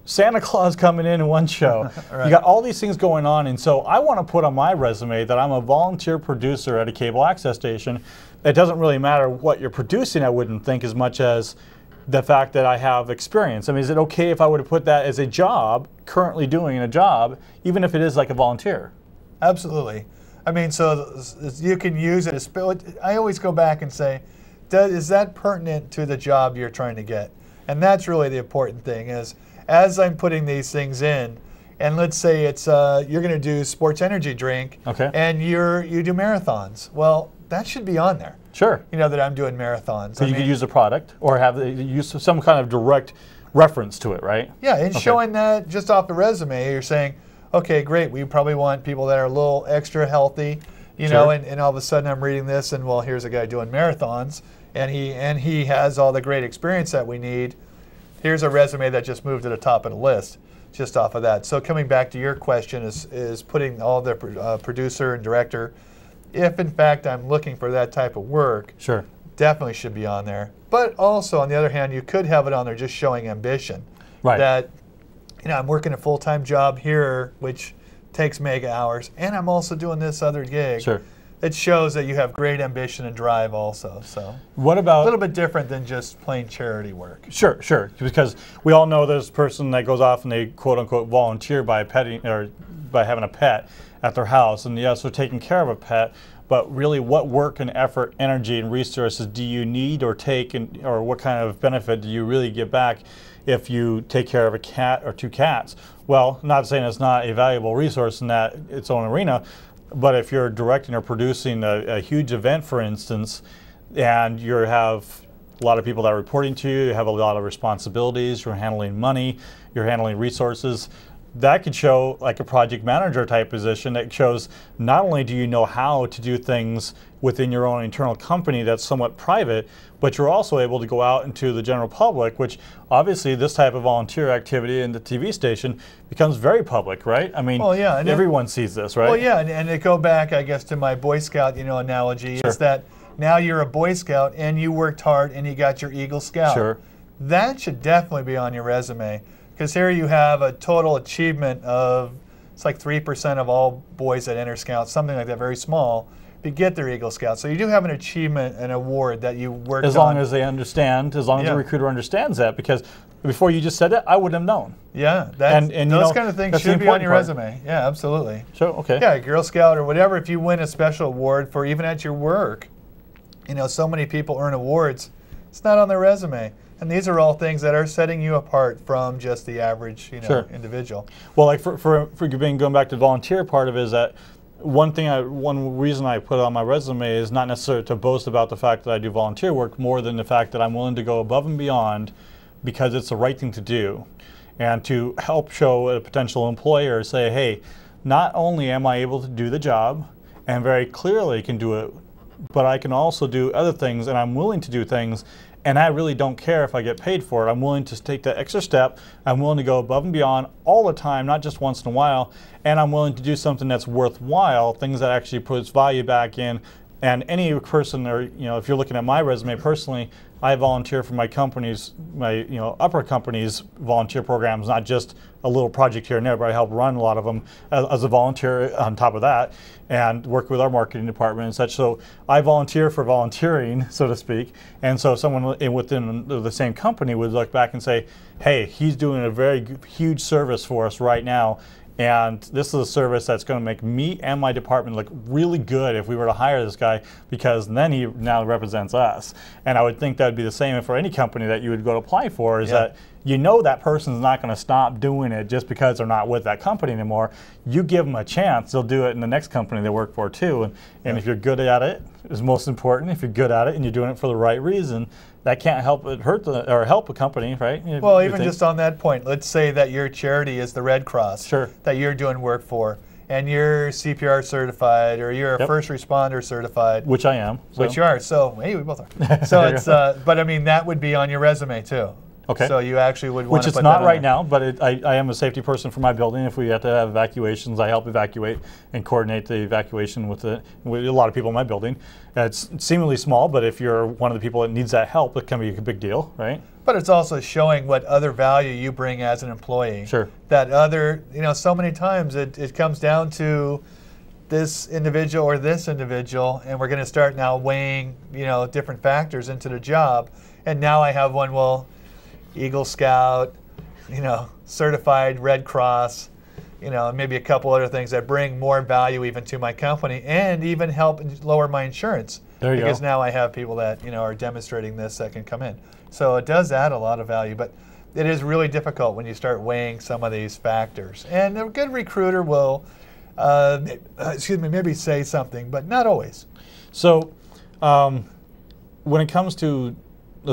Santa Claus coming in one show. Right. You got all these things going on, and so I want to put on my resume that I'm a volunteer producer at a cable access station. It doesn't really matter what you're producing, I wouldn't think, as much as the fact that I have experience. I mean, is it okay if I were to put that as a job, currently doing a job, even if it is like a volunteer? Absolutely. I mean, so you can use it as, I always go back and say, is that pertinent to the job you're trying to get? And that's really the important thing, is as I'm putting these things in, and let's say it's you're going to do sports energy drink, okay, and you do marathons. Well, that should be on there. Sure. You know that I'm doing marathons. So you could use the product or have use some kind of direct reference to it, right? Yeah, and showing that just off the resume, you're saying, okay, great, we probably want people that are a little extra healthy, you know, and all of a sudden I'm reading this and, well, here's a guy doing marathons, and he has all the great experience that we need. Here's a resume that just moved to the top of the list just off of that. So coming back to your question is putting all the producer and director, if in fact I'm looking for that type of work, sure, definitely should be on there. But also on the other hand, you could have it on there just showing ambition. Right. That, you know, I'm working a full-time job here, which takes mega hours, and I'm also doing this other gig. Sure. It shows that you have great ambition and drive also. So what about a little bit different than just plain charity work? Sure, sure. Because we all know there's a person that goes off and they quote unquote volunteer by petting or by having a pet at their house, and yes, they're taking care of a pet. But really, what work and effort, energy, and resources do you need or take, or what kind of benefit do you really get back if you take care of a cat or two cats? Well, not saying it's not a valuable resource in that its own arena, but if you're directing or producing a huge event, for instance, and you have a lot of people that are reporting to you, you have a lot of responsibilities, you're handling money, you're handling resources, that could show like a project manager type position that shows not only do you know how to do things within your own internal company that's somewhat private, but you're also able to go out into the general public, which obviously this type of volunteer activity in the TV station becomes very public, right? I mean, well, yeah, and everyone sees this, right? Well, yeah, and to go back, I guess, to my Boy Scout, you know, analogy, sure, is that now you're a Boy Scout and you worked hard and you got your Eagle Scout. Sure. That should definitely be on your resume. Because here you have a total achievement of, it's like 3% of all boys that enter Scouts, something like that, very small, to get their Eagle Scout. So you do have an achievement, an award that you worked on. As long as they understand, as long as the recruiter understands that, because before you just said it, I wouldn't have known. Yeah, and those kind of things should be on your resume. Yeah, absolutely. Sure, okay. Yeah, a Girl Scout or whatever, if you win a special award for even at your work, you know, so many people earn awards, it's not on their resume. And these are all things that are setting you apart from just the average, you know, individual. Well, like for going back to the volunteer part of it, is that one reason I put it on my resume is not necessarily to boast about the fact that I do volunteer work, more than the fact that I'm willing to go above and beyond because it's the right thing to do, and to help show a potential employer, say, hey, not only am I able to do the job and very clearly can do it, but I can also do other things, and I'm willing to do things. And I really don't care if I get paid for it. I'm willing to take that extra step. I'm willing to go above and beyond all the time, not just once in a while. And I'm willing to do something that's worthwhile, things that actually puts value back in And any person, or if you're looking at my resume personally, I volunteer for my company's, my upper company's volunteer programs, not just a little project here and there, but I help run a lot of them as a volunteer on top of that, and work with our marketing department and such. So I volunteer for volunteering, so to speak. And so someone within the same company would look back and say, hey, he's doing a very huge service for us right now. And this is a service that's going to make me and my department look really good if we were to hire this guy, because then he now represents us. And I would think that would be the same for any company that you would go to apply for, is that that person's not going to stop doing it just because they're not with that company anymore. You give them a chance, they'll do it in the next company they work for too. And if you're good at it, is most important. If you're good at it and you're doing it for the right reason, that can't help it help a company, right? Well, even just on that point, let's say that your charity is the Red Cross that you're doing work for, and you're CPR certified, or you're a first responder certified. Which I am. So. Which you are. So, hey, we both are. So it's, but I mean, that would be on your resume too. Okay. So you actually would want to put that on. Which it's not right there. now, but I am a safety person for my building. If we have to have evacuations, I help evacuate and coordinate the evacuation with a lot of people in my building. It's seemingly small, but if you're one of the people that needs that help, it can be a big deal, right? But it's also showing what other value you bring as an employee. Sure. That other, so many times it comes down to this individual or this individual, and we're going to start now weighing, different factors into the job. And now I have one, well, Eagle Scout, certified Red Cross, and maybe a couple other things that bring more value even to my company, and even help lower my insurance. There you because go. Now I have people that are demonstrating this that can come in. So it does add a lot of value, but it is really difficult when you start weighing some of these factors. And a good recruiter will, maybe say something, but not always. So when it comes to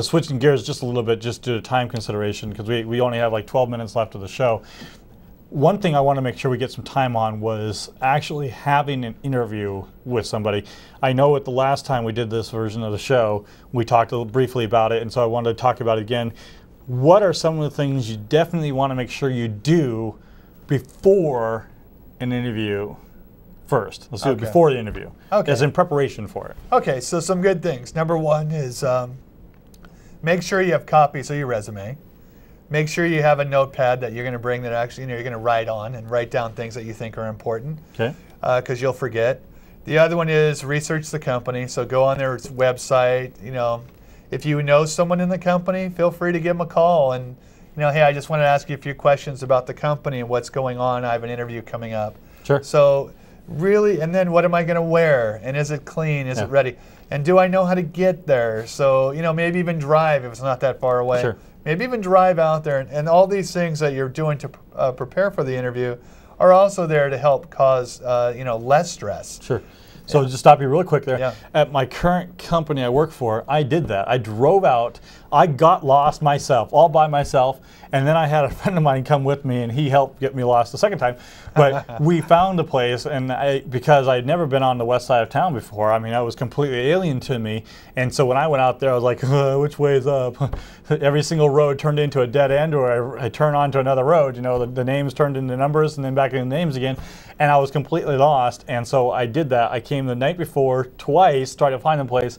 switching gears just a little bit, just due to time consideration, because we only have like 12 minutes left of the show. One thing I want to make sure we get some time on was actually having an interview with somebody. I know at the last time we did this version of the show, we talked briefly about it, and so I wanted to talk about it again. What are some of the things you definitely want to make sure you do before an interview first? Let's do it before the interview, as in preparation for it. Okay, so some good things. Number one is make sure you have copies of your resume. Make sure you have a notepad that you're going to bring that actually you're going to write on, and write down things that you think are important. Okay. Because you'll forget. The other one is research the company. So go on their website. If you know someone in the company, feel free to give them a call and hey, I just want to ask you a few questions about the company and what's going on. I have an interview coming up. Sure. So really, and then what am I going to wear? And is it clean? Is it ready? And do I know how to get there? So maybe even drive if it's not that far away. Sure. Maybe even drive out there, and all these things that you're doing to prepare for the interview are also there to help cause less stress. Sure. So just stop you real quick there. Yeah. At my current company I work for, I did that. I drove out. I got lost myself, all by myself, and then I had a friend of mine come with me, and he helped get me lost the second time. But we found a place, and because I had never been on the west side of town before, I mean, it was completely alien to me. And so when I went out there, I was like, which way is up? Every single road turned into a dead end, or I turn onto another road. The names turned into numbers, and then back into names again. And I was completely lost. And so I did that. I came the night before twice, tried to find the place,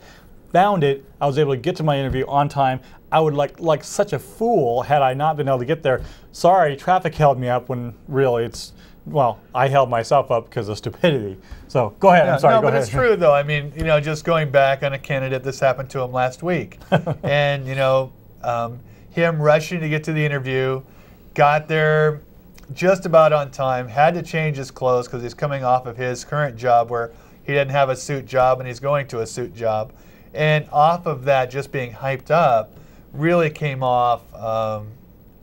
found it. I was able to get to my interview on time. I would like such a fool had I not been able to get there. Sorry, traffic held me up, when really I held myself up because of stupidity. So go ahead. I'm sorry. No, go but ahead. it's true though. I mean, just going back on a candidate, this happened to him last week, and him rushing to get to the interview, got there just about on time, had to change his clothes because he's coming off of his current job where he didn't have a suit job and he's going to a suit job. And off of that, just being hyped up, really came off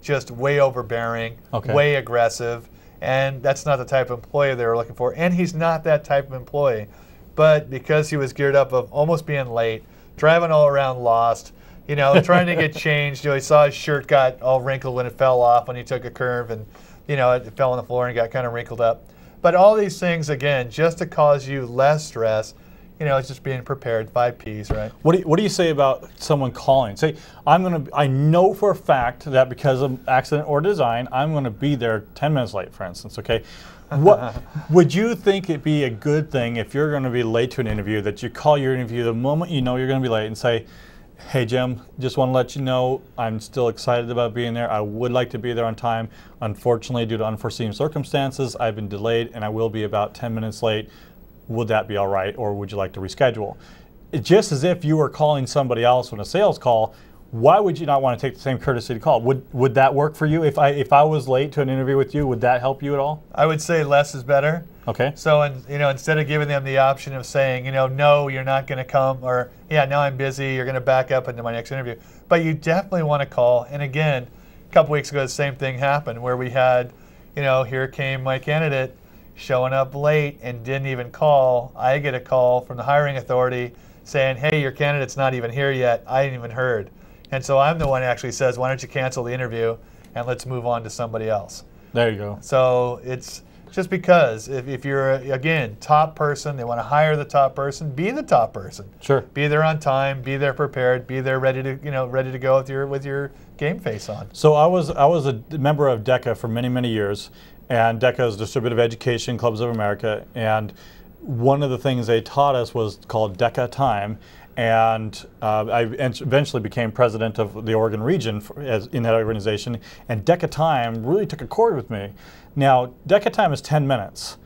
just way overbearing, way aggressive, and that's not the type of employee they were looking for. And he's not that type of employee. But because he was geared up of almost being late, driving all around lost, trying to get changed, he saw his shirt got all wrinkled when it fell off when he took a curve, and it fell on the floor and got kind of wrinkled up. But all these things, again, just to cause you less stress, it's just being prepared, 5 Ps, right? What do you say about someone calling? Say, I know for a fact that because of accident or design, I'm going to be there 10 minutes late, for instance, okay? What would you think it'd be a good thing if you're going to be late to an interview that you call your interview the moment you know you're going to be late and say, hey Jim, just want to let you know I'm still excited about being there. I would like to be there on time. Unfortunately, due to unforeseen circumstances, I've been delayed and I will be about 10 minutes late. Would that be all right, or would you like to reschedule? Just as if you were calling somebody else on a sales call, why would you not want to take the same courtesy to call? Would that work for you? If I was late to an interview with you, would that help you at all? I would say less is better. Okay. So, instead of giving them the option of saying, no, you're not going to come, or yeah, no, I'm busy, you're going to back up into my next interview. But you definitely want to call. And again, a couple weeks ago, the same thing happened where we had, here came my candidate showing up late and didn't even call. I get a call from the hiring authority saying, hey, your candidate's not even here yet. I ain't even heard. And so I'm the one who actually says, why don't you cancel the interview and let's move on to somebody else. There you go. So it's just because if you're, again, top person, they want to hire the top person, be the top person. Sure. Be there on time, be there prepared, be there ready to, ready to go with your game face on. So I was a member of DECA for many, many years. And DECA is Distributive Education Clubs of America, and one of the things they taught us was called DECA Time, and I eventually became president of the Oregon region in that organization, and DECA Time really took a chord with me. Now, DECA Time is 10 minutes,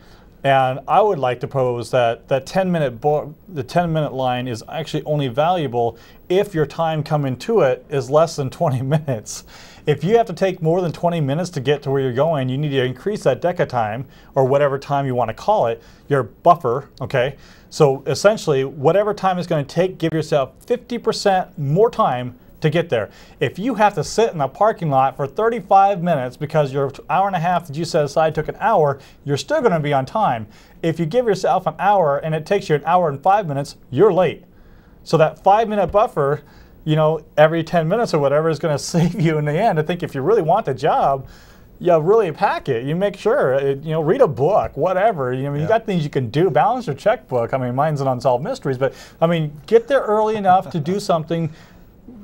and I would like to pose that the 10-minute line is actually only valuable if your time coming to it is less than 20 minutes. If you have to take more than 20 minutes to get to where you're going, you need to increase that DECA time, or whatever time you want to call it, your buffer, okay? So essentially, whatever time it's going to take, give yourself 50% more time to get there. If you have to sit in a parking lot for 35 minutes because your hour and a half that you set aside took an hour, you're still going to be on time. If you give yourself an hour and it takes you an hour and 5 minutes, you're late. So that 5-minute buffer, every 10 minutes or whatever is going to save you in the end. I think if you really want the job, you really pack it. You make sure, read a book, whatever. You got things you can do. Balance your checkbook. I mean, mine's an Unsolved Mysteries, but I mean, get there early enough to do something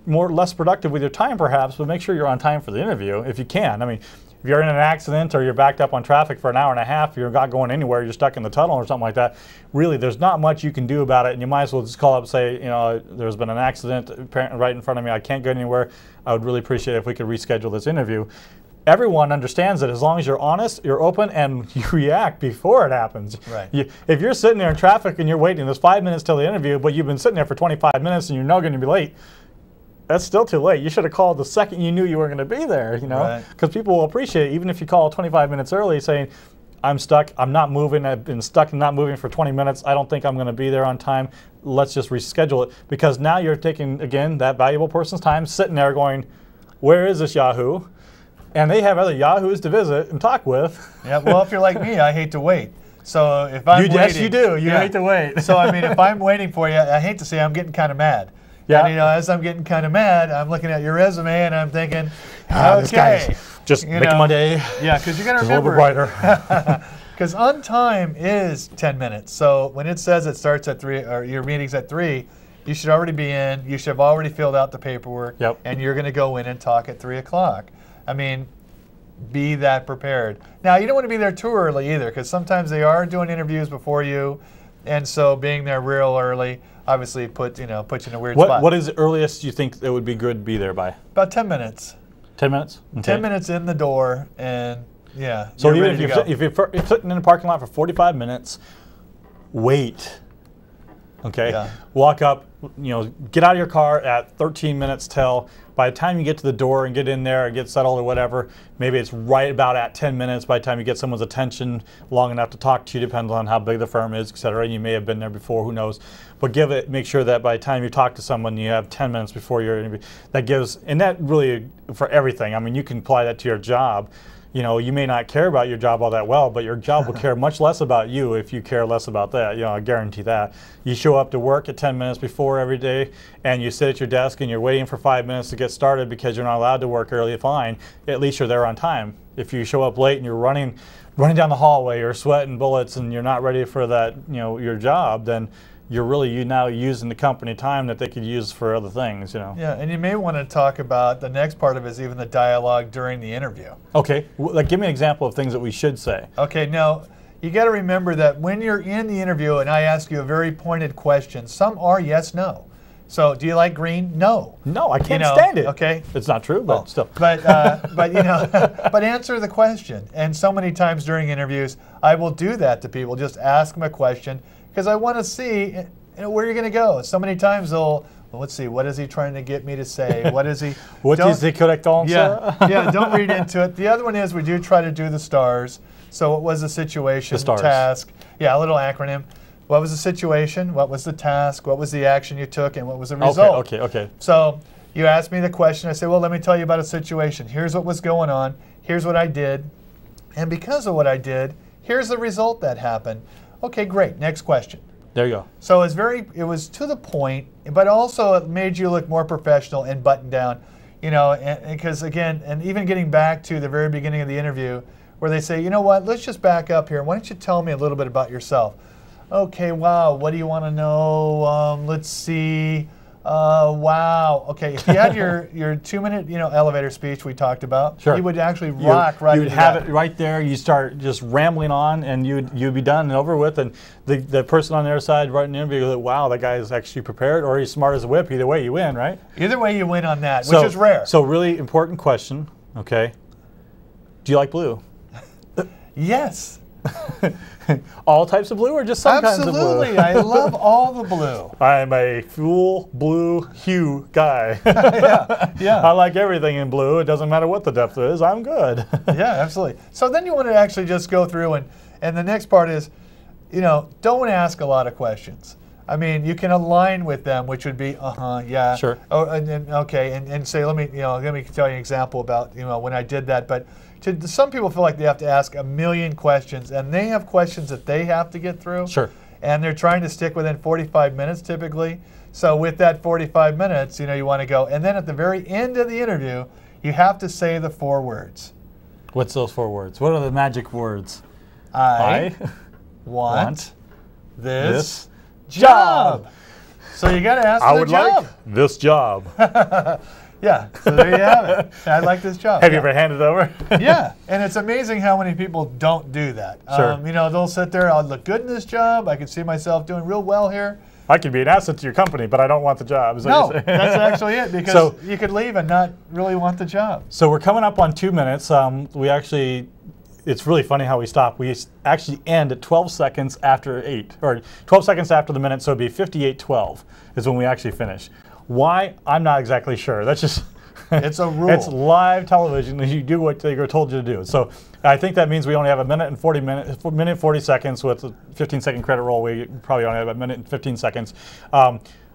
less productive with your time perhaps, but make sure you're on time for the interview if you can. I mean, if you're in an accident or you're backed up on traffic for an hour and a half, you're not going anywhere, you're stuck in the tunnel or something like that, really there's not much you can do about it, and you might as well just call up and say, there's been an accident right in front of me, I can't go anywhere, I would really appreciate it if we could reschedule this interview. Everyone understands that as long as you're honest, you're open, and you react before it happens. Right. If you're sitting there in traffic and you're waiting, there's 5 minutes till the interview, but you've been sitting there for 25 minutes and you're not going to be late, that's still too late. You should have called the second you knew you were going to be there, because people will appreciate it, even if you call 25 minutes early saying, I'm stuck, I'm not moving, I've been stuck and not moving for 20 minutes, I don't think I'm going to be there on time, let's just reschedule it. Because now you're taking, again, that valuable person's time sitting there going, where is this Yahoo? And they have other Yahoos to visit and talk with. Yeah, well, if you're like me, I hate to wait. So if I'm waiting, yes, you do. You hate to wait. So I mean, if I'm waiting for you, I hate to say I'm getting kind of mad. Yeah. And as I'm getting kind of mad, I'm looking at your resume and I'm thinking, okay, this guy's just making my day. Yeah, because you got to remember, a little bit brighter. Because on time is 10 minutes. So when it says it starts at 3, or your meeting's at 3, you should already be in. You should have already filled out the paperwork. Yep. And you're going to go in and talk at 3 o'clock. I mean, be that prepared. Now, you don't want to be there too early either, because sometimes they are doing interviews before you, and so being there real early obviously puts you in a weird spot. What is the earliest you think that would be good to be there by? About 10 minutes. 10 minutes? Okay. 10 minutes in the door, and yeah. So even if you're sitting in the parking lot for 45 minutes, wait. Okay, yeah. Walk up, get out of your car at 13 minutes till. By the time you get to the door and get in there and get settled or whatever, maybe it's right about at 10 minutes by the time you get someone's attention long enough to talk to you, depends on how big the firm is, et cetera. And you may have been there before, who knows. But make sure that by the time you talk to someone, you have 10 minutes before your interview. And that really, for everything, I mean, you can apply that to your job. You may not care about your job all that well, but your job will care much less about you if you care less about that. I guarantee that. You show up to work at 10 minutes before every day, and you sit at your desk and you're waiting for 5 minutes to get started because you're not allowed to work early, fine. At least you're there on time. If you show up late and you're running down the hallway, you're sweating bullets and you're not ready for that, your job, then you're now using the company time that they could use for other things, you know. Yeah, and you may want to talk about the next part of it is even the dialogue during the interview. Okay, like give me an example of things that we should say. Okay, now you got to remember that when you're in the interview and I ask you a very pointed question, some are yes, no. So, do you like green? No. No, I can't stand it. Okay, it's not true, but still. But you know, but answer the question. And so many times during interviews, I will do that to people. Just ask them a question because I want to see where you're going to go. So many times they'll. Well, let's see. What is he trying to get me to say? What is he? What is the correct answer? Yeah. Don't read into it. The other one is we do try to do the stars. So, what was the situation? The stars. Task. Yeah, a little acronym. What was the situation? What was the task? What was the action you took? And what was the result? Okay. So you asked me the question. I said, well, let me tell you about a situation. Here's what was going on. Here's what I did. And because of what I did, here's the result that happened. Okay, great. Next question. There you go. So it was to the point, but also it made you look more professional and buttoned down. You know, because again, and even getting back to the very beginning of the interview where they say, you know what, let's just back up here. Why don't you tell me a little bit about yourself? Okay, wow, what do you want to know? Let's see. Wow. Okay, if you had your 2-minute elevator speech we talked about, sure. You would actually rock right into You'd have it right there. You start just rambling on, and you'd be done and over with. And the person on their side writing the interview goes, wow, that guy is actually prepared, or he's smart as a whip. Either way, you win, right? Either way, you win on that, which is rare. So really important question, okay. Do you like blue? Yes. All types of blue or just some kinds of blue? Absolutely. I love all the blue. I'm a full blue hue guy. Yeah. I like everything in blue. It doesn't matter what the depth is. I'm good. Yeah, absolutely. So then you want to actually just go through and the next part is, don't ask a lot of questions. I mean, you can align with them, which would be, yeah. Sure. Oh, okay, and say, let me tell you an example about, when I did that. But some people feel like they have to ask a million questions, and they have questions that they have to get through. Sure. And they're trying to stick within 45 minutes typically. So with that 45 minutes, you want to go. And then at the very end of the interview, you have to say the 4 words. What's those 4 words? What are the magic words? I want this job. So you got to ask for the job. I would like this job. Yeah, so there you have it. I'd like this job. Have you ever handed it over? Yeah, and it's amazing how many people don't do that. Sure. They'll sit there, I'll look good in this job, I can see myself doing real well here. I could be an asset to your company, but I don't want the job. No, that's actually it, because you could leave and not really want the job. So we're coming up on 2 minutes. It's really funny how we stop. We actually end at 12 seconds after 8, or 12 seconds after the minute, so it'd be 58:12 is when we actually finish. Why? I'm not exactly sure. That's just it's a rule. It's live television, and you do what they're told you to do. So I think that means we only have a minute and 40 seconds with a 15-second credit roll. We probably only have a minute and 15 seconds.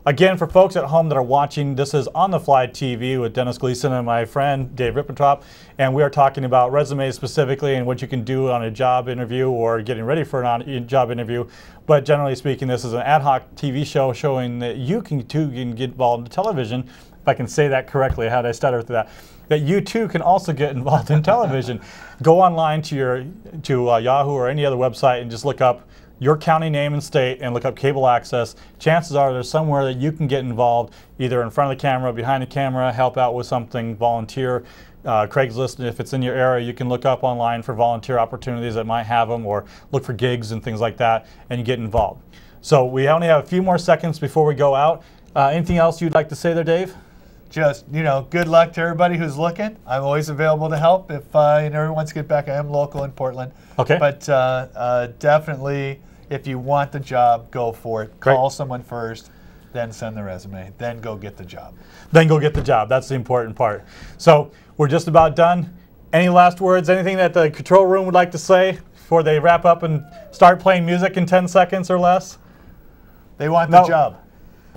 Again, for folks at home that are watching, this is On the Fly TV with Dennis Gleason and my friend Dave Rippentrop, and we are talking about resumes specifically and what you can do on a job interview or getting ready for a job interview. But generally speaking, this is an ad hoc TV show showing that you can get involved in television. If I can say that correctly, how did I stutter through that? That you too can also get involved in television. Go online to Yahoo or any other website and just look up your county name and state and look up cable access. Chances are there's somewhere that you can get involved, either in front of the camera, behind the camera, help out with something, volunteer. Craigslist, and if it's in your area, you can look up online for volunteer opportunities that might have them, or look for gigs and things like that, and you get involved. So we only have a few more seconds before we go out. Anything else you'd like to say there, Dave? Just, good luck to everybody who's looking. I'm always available to help if everyone wants to get back. I am local in Portland. Okay. But definitely, if you want the job, go for it. Great. Call someone first, then send the resume, then go get the job. Then go get the job. That's the important part. So we're just about done. Any last words, anything that the control room would like to say before they wrap up and start playing music in 10 seconds or less? They want the job.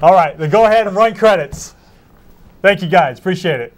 All right, then go ahead and run credits. Thank you guys, appreciate it.